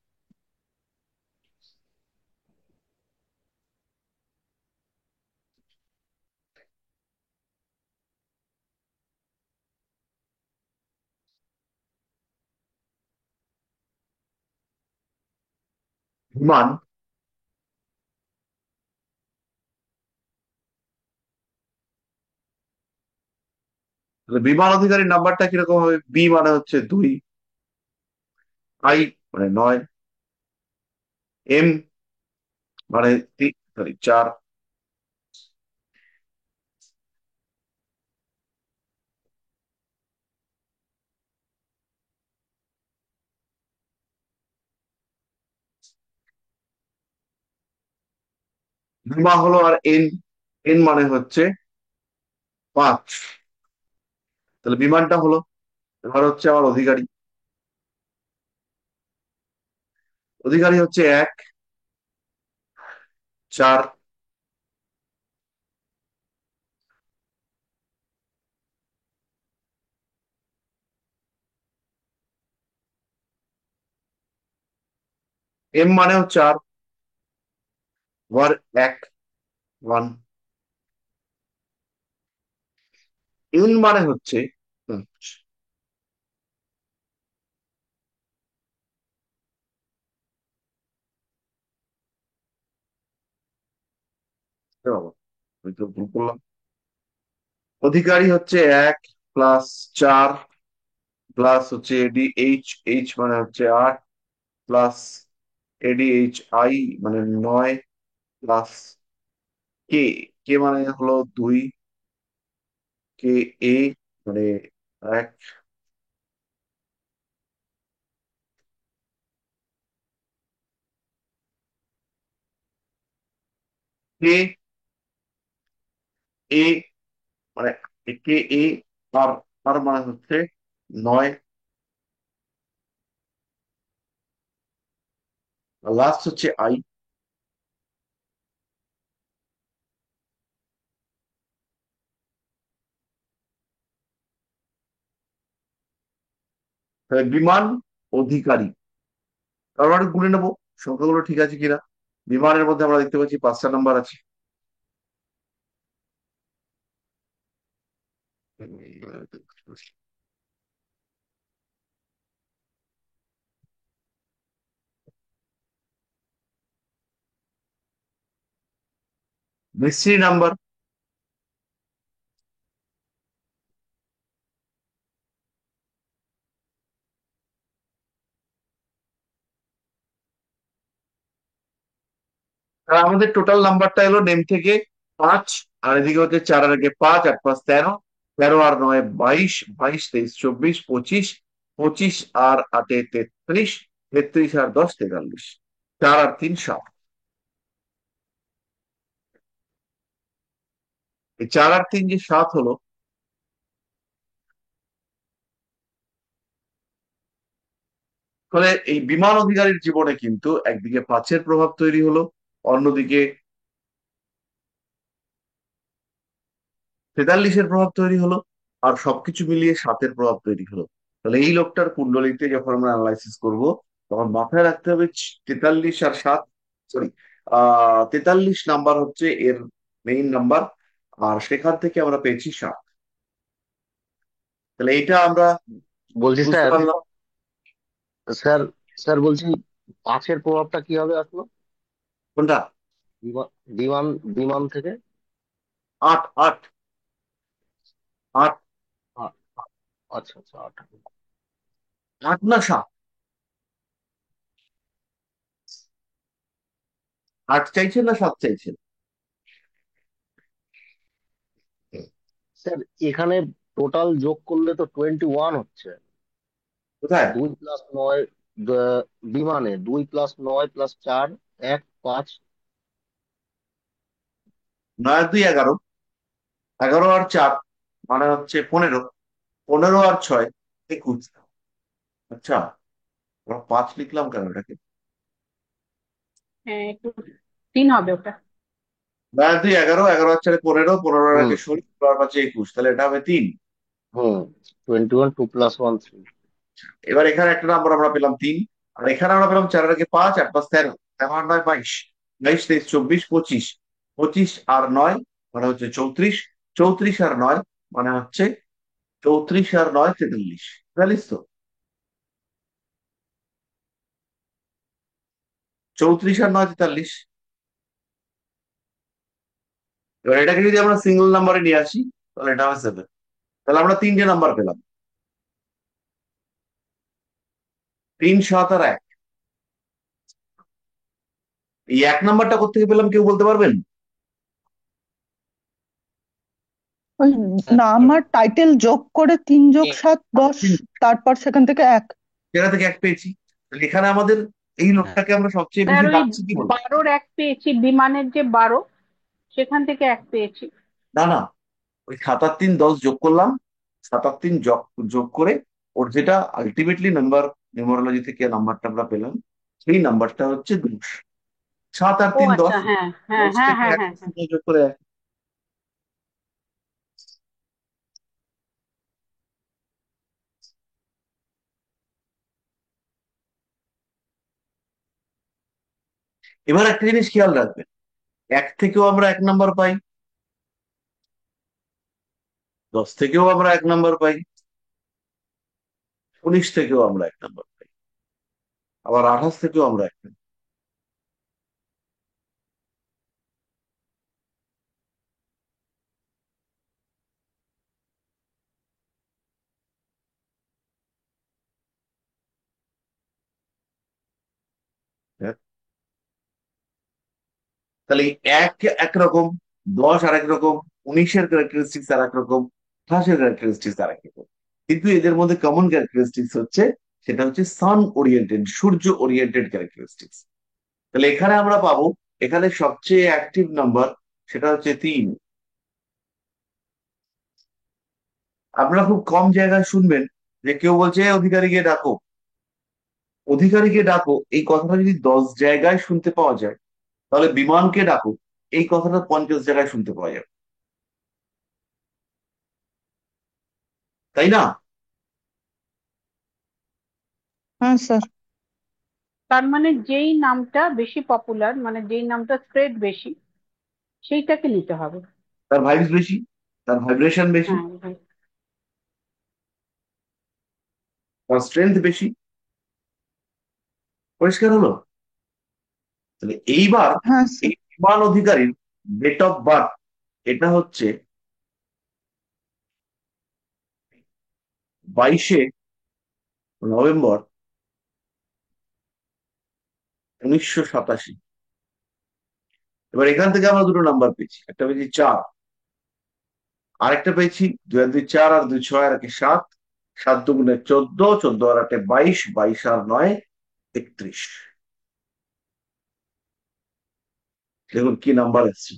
বিমান, তাহলে বিমান অধিকারীর নাম্বারটা কিরকম হবে? বি মানে হচ্ছে 2, আই মানে 9, এম মানে 4, বিমা হলো, আর এন, এন মানে হচ্ছে 5। তাহলে বিমানটা হলো, এবার হচ্ছে আমার অধিকারী। অধিকারী হচ্ছে 1, 4, এম মানেও 4, ওয়ার 1, 1। এন মানে হচ্ছে 5। এ বাবা, আমি তো ভুল করলাম। অধিকারী হচ্ছে 1 প্লাস 4 প্লাস হচ্ছে এডি এইচ, এইচ মানে হচ্ছে 8 প্লাস এডি এইচ আই মানে 9 প্লাস কে, কে মানে হলো 2, কে এ মানে 1, কে এ মানে কে এ, আর আর মানে হচ্ছে 9, লাস্ট হচ্ছে আই। তাহলে বিমান অধিকারী, তারপর আমরা গুনে নেবো সংখ্যাগুলো ঠিক আছে কিনা। বিমানের মধ্যে আমরা দেখতে পাচ্ছি 5টা নাম্বার আছে। মিস্ত্রি নাম্বার, আর আমাদের টোটাল নাম্বারটা এলো নেম থেকে 5, আর এদিকে হচ্ছে 4 আর 5, 8 5 13, 13 আর 9 22, 22 23 24 25, 25 আর 8 33, 33 আর 10 43, 4 আর 3 7। এই 4 আর 3 যে 7 হলো, ফলে এই বিমান অধিকারীর জীবনে কিন্তু একদিকে 5-এর প্রভাব তৈরি হলো, অন্যদিকে 43-এর প্রভাব তৈরি হলো, আর সবকিছু মিলিয়ে 7-এর প্রভাব তৈরি হলো। তাহলে এই লোকটার কুণ্ডলিতে যখন আমরা অ্যানালাইসিস করব, তখন মাথায় রাখতে হবে 43 আর 7, সরি 43 নাম্বার হচ্ছে এর মেইন নাম্বার, আর সেখান থেকে আমরা পেয়েছি 7। তাহলে এইটা আমরা বলছি বুঝতে স্যার, পারলাম। স্যার স্যার বলছি 5-এর প্রভাবটা কিভাবে আসলো? কোনটা? বিমান বিমান বিমান থেকে 8, 8, 8, আ- আচ্ছা আচ্ছা 8। 8 না 7? 8 চাইছেন না 7 চাইছেন? স্যার এখানে টোটাল যোগ করলে তো 21 হচ্ছে। কোথায়? 2 + 9, বিমানে 2 + 9 + 4, 1 5। 9 আর 2 11, 11 আর 4 মানে হচ্ছে 15, 15 আর 6 21। আচ্ছা, আমরা 5 লিখলাম কেন এটাকে? হ্যাঁ, একটু 3 হবে ওটা। 9 আর 2 11, 11 আর 4 15, 15 আর হুম 1 16, 16 আর 5 21, তাহলে এটা হবে 3। হুম 21, 2 + 1 3। এবার এখানে একটা নাম্বার আমরা পেলাম 3, আর এখানে আমরা পেলাম 4 আর 5, 8 5 13, 13 আর 9 22, 22 23 24 25, 25 আর 9 মানে হচ্ছে 34, 34 আর 9 মানে হচ্ছে 34 আর 9 43, 43 তো। 34 আর 9 43। এবার এটাকে যদি আমরা সিঙ্গল নাম্বারে নিয়ে আসি, তাহলে এটা হবে 7। তাহলে আমরা 3টে নাম্বার পেলাম, 3 7 আর 1। এই 1 নাম্বারটা কোত্থেকে পেলাম কেউ বলতে পারবেন? ওই স্যার নাম আর টাইটেল যোগ করে 3 + 7 10, তারপর সেখান থেকে 1। জায়গা থেকে 1 পেয়েছি। তাহলে এখানে আমাদের এই হ্যাঁ লোকটাকে আমরা সবচেয়ে স্যার বেশি ওই ডাকছি কি বলে? 12-র 1 পেয়েছি, বিমানের যে 12 সেখান থেকে 1 পেয়েছি। না না, ওই 7 আর 3 10 যোগ করলাম, 7 আর 3 যোগ যোগ করে ওর যেটা আলটিমেটলি নাম্বার, নিউমারোলজি থেকে নাম্বারটা আমরা পেলাম, সেই নাম্বারটা হচ্ছে 10। 7 আর ও 3 10, আচ্ছা, হ্যাঁ হ্যাঁ 10 হ্যাঁ থেকে হ্যাঁ 1 হ্যাঁ হ্যাঁ। যোগ করে 1। এবার একটা জিনিস খেয়াল রাখবেন, 1 থেকেও আমরা 1 নাম্বার পাই, 10 থেকেও আমরা 1 নাম্বার পাই, 19 থেকেও আমরা 1 নাম্বার পাই, আবার 28 থেকেও আমরা 1 নাম্বার পাই। তাহলে এই এক একরকম, 10 আরেক রকম, 19-এর ক্যারেক্টারিস্টিক্স আর এক রকম, 28-এর ক্যারেক্টারিস্টিক্স আর এক রকম। কিন্তু এদের মধ্যে কমন ক্যারেক্টারিস্টিক্স হচ্ছে, সেটা হচ্ছে সান ওরিয়েন্টেড, সূর্য ওরিয়েন্টেড ক্যারেক্টারিস্টিক্স। তাহলে এখানে আমরা পাবো, এখানে সবচেয়ে অ্যাক্টিভ নাম্বার সেটা হচ্ছে 3। আপনারা খুব কম জায়গায় শুনবেন যে কেউ বলছে, "এ, অধিকারীকে ডাকো, অধিকারীকে ডাকো", এই কথাটা যদি 10 জায়গায় শুনতে পাওয়া যায়, তাহলে বিমানকে ডাকো এই কথাটা 50 জায়গায় শুনতে পাওয়া যাবে, তাই না? হ্যাঁ স্যার। তার মানে যেই নামটা বেশি পপুলার, মানে যেই নামটা স্প্রেড বেশি, সেইটাকে নিতে হবে। তার ভাইবস বেশি, তার ভাইব্রেশন বেশি, হ্যাঁ হ্যাঁ। তার স্ট্রেংথ বেশি। পরিষ্কার হলো? তাহলে এইবার হ্যাঁ এই স্যার। বিমান অধিকারীর ডেট অফ বার্থ, এটা হচ্ছে 22শে নভেম্বর 1987। এবার এখান থেকে আমরা দুটো নাম্বার পেয়েছি, একটা পেয়েছি 4, আরেকটা পেয়েছি 2 আর 2 4, আর 2 6 আর 1 7, 7 দুগুণে 14, 14 আর 8 22, 22 আর 9 31। দেখুন কি নাম্বার এসছে।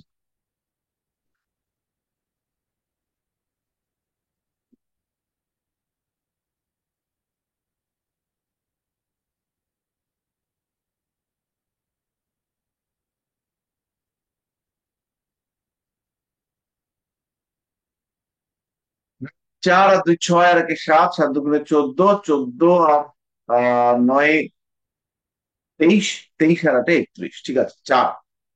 4 আর 2 6 আর 1 7, 7 দুগুণে 14, 14 আর 9 23, 23 আর 8 31। ঠিক আছে, 4।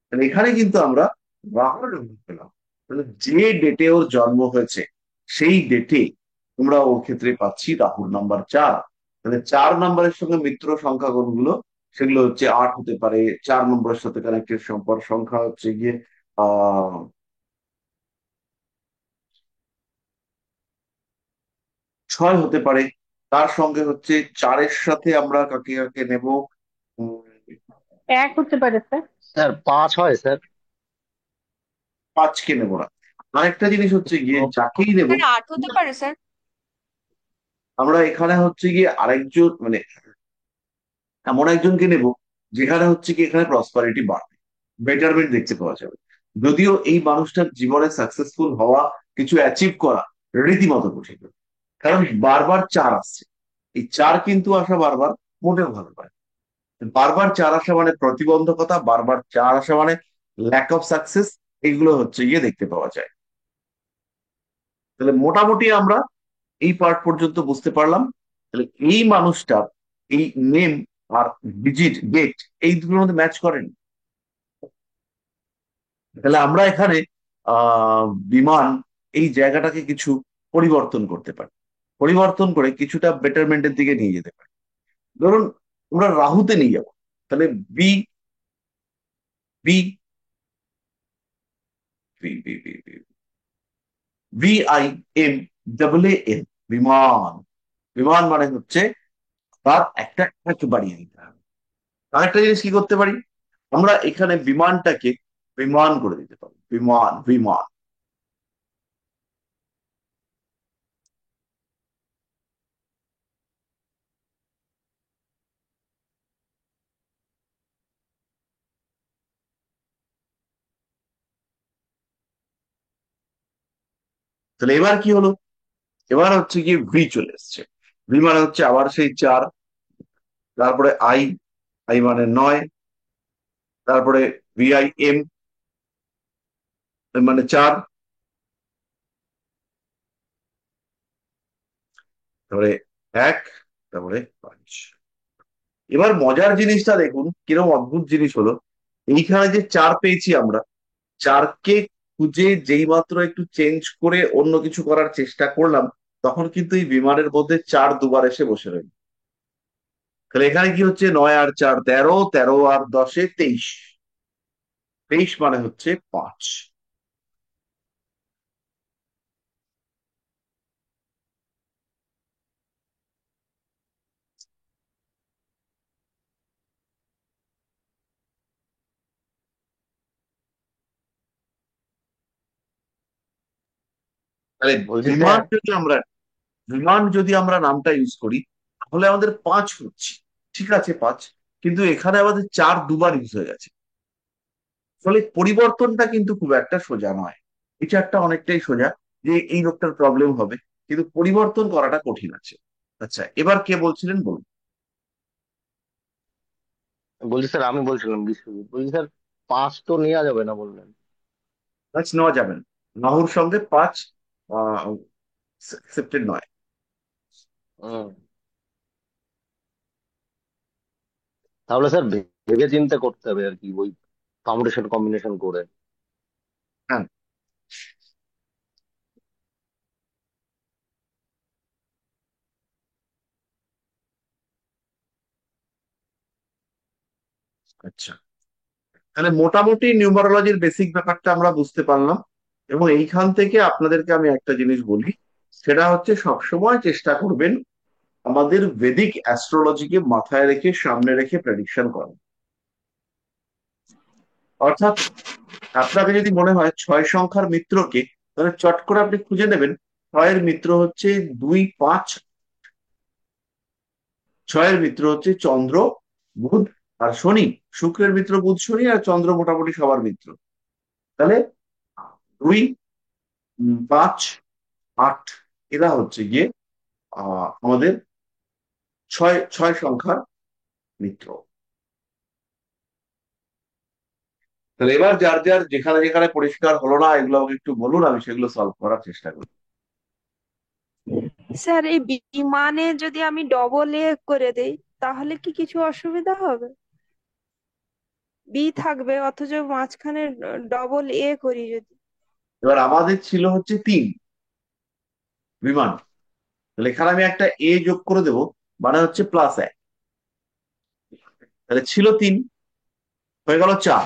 তাহলে এখানে কিন্তু আমরা রাহুল নাম্বার পেলাম। তাহলে যে ডেটে ওর জন্ম হয়েছে সেই ডেটে আমরা ওর ক্ষেত্রে পাচ্ছি রাহুল নাম্বার 4। তাহলে 4 নাম্বারের সঙ্গে মিত্র সংখ্যা কোনগুলো, সেগুলো হচ্ছে 8 হতে পারে, 4 নম্বরের সাথে কানেক্টেড সম্পর্ক সংখ্যা হচ্ছে গিয়ে 6 হতে পারে। তার সঙ্গে হচ্ছে 4-এর সাথে আমরা কাকে কাকে নেব, উম, 1 হতে পারে স্যার। স্যার 5 হয় স্যার। 5কে নেব না। আরেকটা জিনিস হচ্ছে গিয়ে যাকেই নেব, স্যার 8 হতে পারে স্যার। আমরা এখানে হচ্ছে গিয়ে আরেকজন, মানে এমন একজনকে নেব যেখানে হচ্ছে কি এখানে প্রসপারিটি বাড়বে, বেটারমেন্ট দেখতে পাওয়া যাবে। যদিও এই মানুষটার জীবনে সাকসেসফুল হওয়া, কিছু অ্যাচিভ করা রীতিমতো কঠিন, কারণ বারবার 4 আসছে। এই 4 কিন্তু আসা বারবার মোটেও ভালো পায়। বারবার 4 আসা মানে প্রতিবন্ধকতা, বারবার 4 আসা মানে ল্যাক অফ সাকসেস, এইগুলো হচ্ছে গিয়ে দেখতে পাওয়া যায়। তাহলে মোটামুটি আমরা এই পার্ট পর্যন্ত বুঝতে পারলাম। তাহলে এই মানুষটার এই নেম আর ডিজিট ডেট এই দুটোর মধ্যে ম্যাচ করেন। তাহলে আমরা এখানে বিমান এই জায়গাটাকে কিছু পরিবর্তন করতে পারি, পরিবর্তন করে কিছুটা বেটারমেন্টের দিকে নিয়ে যেতে পারি। ধরুন আমরা রাহুতে নিয়ে যাবো, তাহলে B B B B B VIM, বিমান। বিমান মানে হচ্ছে তার একটা এক বাড়িয়ে দিতে হবে। আরেকটা জিনিস কি করতে পারি, আমরা এখানে বিমানটাকে বিমান করে দিতে পারি, বিমান বিমান। তাহলে এবার কি হলো, এবার হচ্ছে কি ভি চলে এসছে। ভি মানে হচ্ছে আবার সেই 4, তারপরে আই, আই মানে 9, তারপরে VIM মানে 4, তারপরে 1, তারপরে 5। এবার মজার জিনিসটা দেখুন কিরকম অদ্ভুত জিনিস হলো, এইখানে যে 4 পেয়েছি আমরা, 4কে খুঁজে যেই মাত্র একটু চেঞ্জ করে অন্য কিছু করার চেষ্টা করলাম, তখন কিন্তু এই বিমানের মধ্যে 4 দুবার এসে বসে রইল। তাহলে এখানে কি হচ্ছে, 9 আর 4 13, 13 আর 10 23, 23 মানে হচ্ছে 5। তাহলে বলছি বিমান স্যার, যদি আমরা বিমান যদি আমরা নামটা ইউজ করি, তাহলে আমাদের 5 হচ্ছে, ঠিক আছে 5, কিন্তু এখানে আমাদের 4 দুবার ইউজ হয়ে গেছে। ফলে পরিবর্তনটা কিন্তু খুব একটা সোজা নয়। বিচারটা অনেকটাই সোজা, যে এই লোকটার প্রবলেম হবে, কিন্তু পরিবর্তন করাটা কঠিন আছে। আচ্ছা, এবার কে বলছিলেন বলুন। বলছি স্যার, আমি বলছিলাম বিশ্বজিৎ, বলছি স্যার 5 তো নেওয়া যাবে না বললেন। 5 নেওয়া যাবে না, রাহুর সঙ্গে 5 অ্যাকসেপ্টেড নয়। হুম। তাহলে স্যার ভেবে চিন্তে করতে হবে আর কি, ওই পারমুটেশন কম্বিনেশন করে। হ্যাঁ, আচ্ছা, তাহলে মোটামুটি নিউমারোলজির বেসিক ব্যাপারটা আমরা বুঝতে পারলাম। এবং এইখান থেকে আপনাদেরকে আমি একটা জিনিস বলি, সেটা হচ্ছে সবসময় চেষ্টা করবেন আমাদের বেদিক অ্যাস্ট্রোলজিকে মাথায় রেখে, সামনে রেখে প্রেডিকশন করা। অর্থাৎ আপনাকে যদি মনে হয় 6 সংখ্যার মিত্রকে, তাহলে চট করে আপনি খুঁজে নেবেন 6 এর মিত্র হচ্ছে 2, 5। 6 এর মিত্র হচ্ছে চন্দ্র, বুধ আর শনি। শুক্রের মিত্র বুধ শনি, আর চন্দ্র মোটামুটি সবার মিত্র। তাহলে 2, 5, 8 এরা হচ্ছে গিয়ে আমাদের 6 সংখ্যার মিত্র। তাহলে এবার যার যার যেখানে যেখানে পরিষ্কার হলো না, এগুলো আমাকে একটু বলুন, আমি সেগুলো সলভ করার চেষ্টা করি। স্যার এই বিমানে যদি আমি ডবল এ করে দেই তাহলে কি কিছু অসুবিধা হবে? বি থাকবে অথচ মাঝখানে ডবল এ করি যদি। এবার আমাদের ছিল হচ্ছে 3 বিমান, তাহলে এখানে আমি একটা এ যোগ করে দেবো, মানে হচ্ছে +1। তাহলে ছিল 3, হয়ে গেল 4।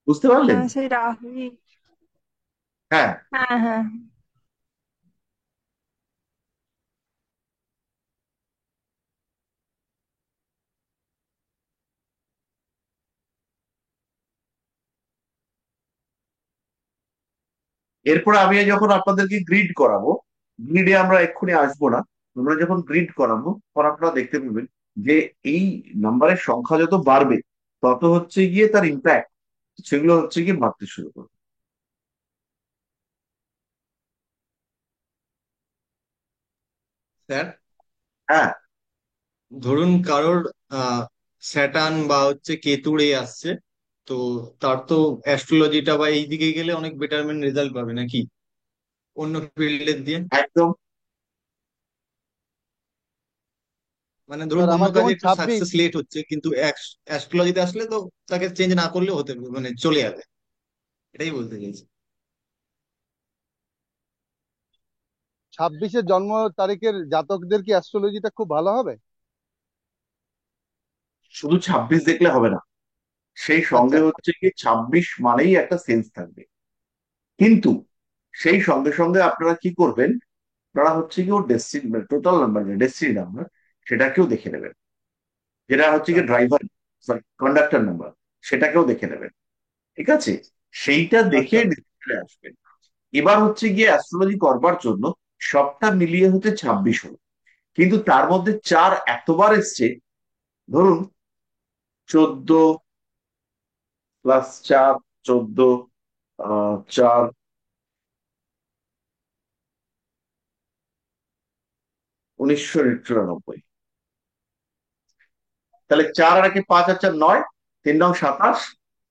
বুঝতে পারলেন? হ্যাঁ সেই রাহুই। হ্যাঁ। হ্যাঁ হ্যাঁ। এরপর আমি যখন আপনাদেরকে গ্রিড করাবো, গ্রিডে আমরা এক্ষুনি আসবো না, আমরা যখন গ্রিড করাবো তখন আপনারা দেখতে পাবেন যে এই নাম্বারের সংখ্যা যত বাড়বে, তত হচ্ছে গিয়ে তার ইম্প্যাক্ট, সেগুলো হচ্ছে গিয়ে বাড়তে শুরু করবে। স্যার, হ্যাঁ, ধরুন কারোর স্যাটার্ন বা হচ্ছে কেতুর আসছে, তো তার তো অ্যাস্ট্রোলজিটা বা এই দিকে গেলে অনেক বেটারমেন্ট রেজাল্ট পাবে নাকি অন্য ফিল্ডের দিয়ে? একদম। মানে ধরুন স্যার অন্য আমার কাজে যেমন একটু 26, সাকসেস লেট হচ্ছে, কিন্তু অ্যাস্ট্রোলজিতে আসলে তো তাকে চেঞ্জ না করলেও হতে, মানে চলে যাবে, এটাই বলতে চাইছি। 26-এর জন্ম তারিখের জাতকদের কি অ্যাস্ট্রোলজিটা খুব ভালো হবে? শুধু 26 দেখলে হবে না, সেই আচ্ছা। সঙ্গে হচ্ছে কি 26 মানেই একটা সেন্স থাকবে। কিন্তু সেই সঙ্গে সঙ্গে আপনারা কি করবেন, আপনারা হচ্ছে কি ওর ডেস্টিনি, মানে টোটাল নাম্বার, ডেস্টিনি নাম্বার, সেটাকেও দেখে নেবেন। যেটা হচ্ছে কি আচ্ছা। ড্রাইভার, সরি কন্ডাক্টর নাম্বার, সেটাকেও দেখে নেবেন। ঠিক আছে, সেইটা দেখে আচ্ছা। ডিসিশনে আসবেন। এবার হচ্ছে গিয়ে অ্যাস্ট্রোলজি করবার জন্য সবটা মিলিয়ে হচ্ছে 26 হলো, কিন্তু তার মধ্যে 4 এতবার এসছে। ধরুন 14 +4, 14, 4, 1999। তাহলে 4 আর 1 5 আর 4 9, 3 নং 27,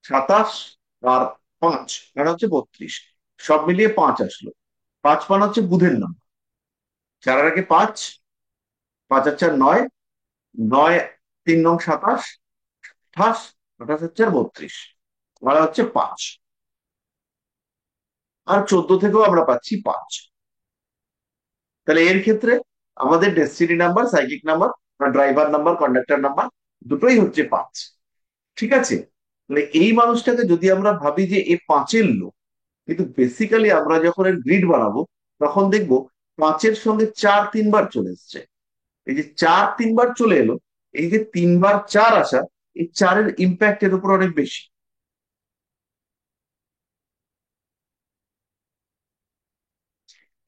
27 আর 5 মানে হচ্ছে 32, সব মিলিয়ে 5 আসলো। 5 মানে হচ্ছে বুধের নাম। 4 আর 1 5, 5 আর 4 9, 9, 3 নং 27, 28, 28 হচ্ছে আর 32, মানে হচ্ছে 5। আর 14 থেকেও আমরা পাচ্ছি 5। তাহলে এর ক্ষেত্রে আমাদের destiny number, psychic number, driver number, conductor number দুটোই হচ্ছে 5। ঠিক আছে? মানে এই মানুষটাকে যদি আমরা ভাবি যে এ 5-এর লোক, কিন্তু বেসিক্যালি আমরা যখন এর গ্রিড বানাবো তখন দেখবো 5-এর সঙ্গে 4 3বার চলে এসছে। এই যে 4 3বার চলে এলো, এই যে 3বার 4 আসা, এই 4-এর ইম্প্যাক্ট এর উপর অনেক বেশি।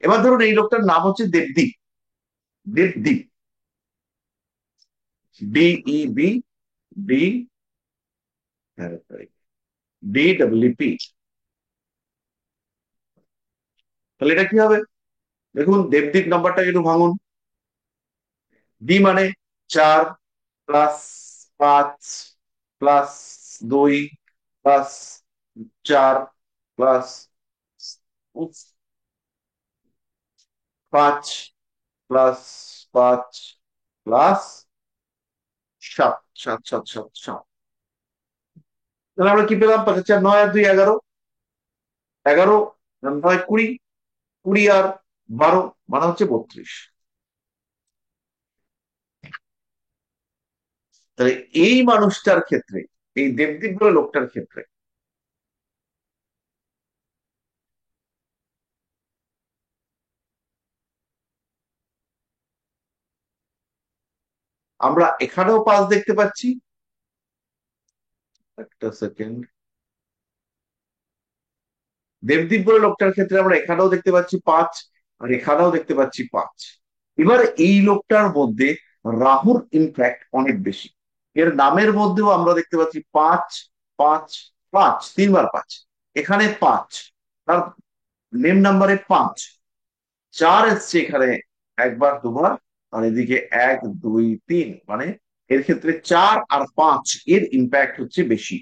এবার ধরুন এই লোকটার নাম হচ্ছে Debdeep. Debdeep, DEB, D, DEEP। তাহলে এটা কি হবে? দেখুন দেবদীপ নাম্বারটা একটু ভাঙুন। ডি মানে 4 plus 5 plus 2 plus 4 plus 5 plus 5 plus 7, 7 7 7 7। তাহলে আমরা কি পেলাম? 5 4 9 আর 2 11। 11 9 20, 20 আর 12 মানে হচ্ছে 32। তাহলে এই মানুষটার ক্ষেত্রে, এই দেবদীপ বলে লোকটার ক্ষেত্রে আমরা এখানেও 5 দেখতে পাচ্ছি। একটা সেকেন্ড। দেবদীপ বলে লোকটার ক্ষেত্রে আমরা এখানেও দেখতে পাচ্ছি 5, আর এখানেও দেখতে পাচ্ছি 5। এবার এই লোকটার মধ্যে রাহুর ইমপ্যাক্ট অনেক বেশি। এর নামের মধ্যেও আমরা দেখতে পাচ্ছি 5 5 5, 3বার 5। এখানে 5, তার নেম নাম্বারে 5, 4 এসছে এখানে একবার দুবার, আর এদিকে 1 2 3, মানে এর ক্ষেত্রে 4 আর 5 এর ইম্প্যাক্ট হচ্ছে বেশি।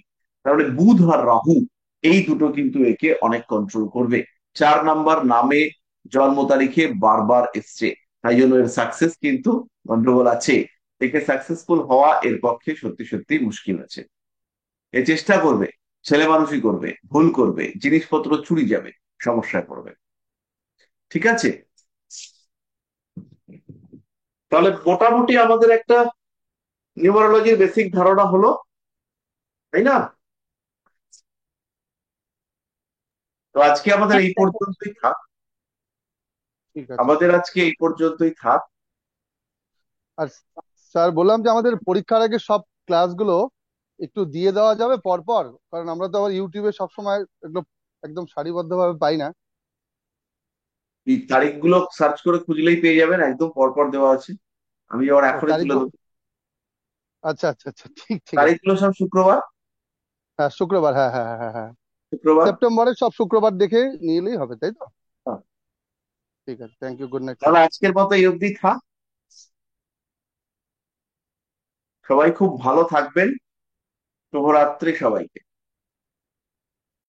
তাহলে বুধ আর রাহু এই দুটো কিন্তু একে অনেক কন্ট্রোল করবে। 4 নাম্বার নামে, জন্ম তারিখে বারবার এসছে, তাই জন্য এর সাকসেস কিন্তু গন্ডগোল আছে। একে সাকসেসফুল হওয়া এর পক্ষে সত্যি সত্যি মুশকিল আছে। এ চেষ্টা করবে, ছেলে মানুষই করবে, ভুল করবে, জিনিসপত্র চুরি যাবে, সমস্যায় পড়বে। ঠিক আছে? তাহলে মোটামুটি আমাদের একটা নিউমারোলজির বেসিক ধারণা হলো, তাই না? তো আজকে আমাদের এই পর্যন্তই থাক। ঠিক আছে। আমাদের আজকে এই পর্যন্তই থাক। আর স্যার বললাম যে আমাদের পরীক্ষার আগে সব ক্লাসগুলো একটু দিয়ে দেওয়া যাবে পর পর, কারণ আমরা তো আবার ইউটিউবে সবসময় এগুলো একদম সারিবদ্ধভাবে পাই না। এই তারিখগুলো সার্চ করে খুঁজলেই পেয়ে যাবেন, একদম পরপর দেওয়া আছে। আমি আবার ও এখনই তারিখ, তুলে দেবো। আচ্ছা আচ্ছা আচ্ছা, ঠিক ঠিক আছে। তারিখগুলো সব শুক্রবার। হ্যাঁ শুক্রবার, হ্যাঁ হ্যাঁ হ্যাঁ হ্যাঁ। শুক্রবার। সেপ্টেম্বরের সব শুক্রবার দেখে নিয়ে এলেই হবে, তাই তো? হ্যাঁ। ঠিক আছে, thank you, good night sir. তাহলে আজকের মতো এই অবধি থাক। সবাই খুব ভালো থাকবেন। শুভরাত্রি সবাইকে।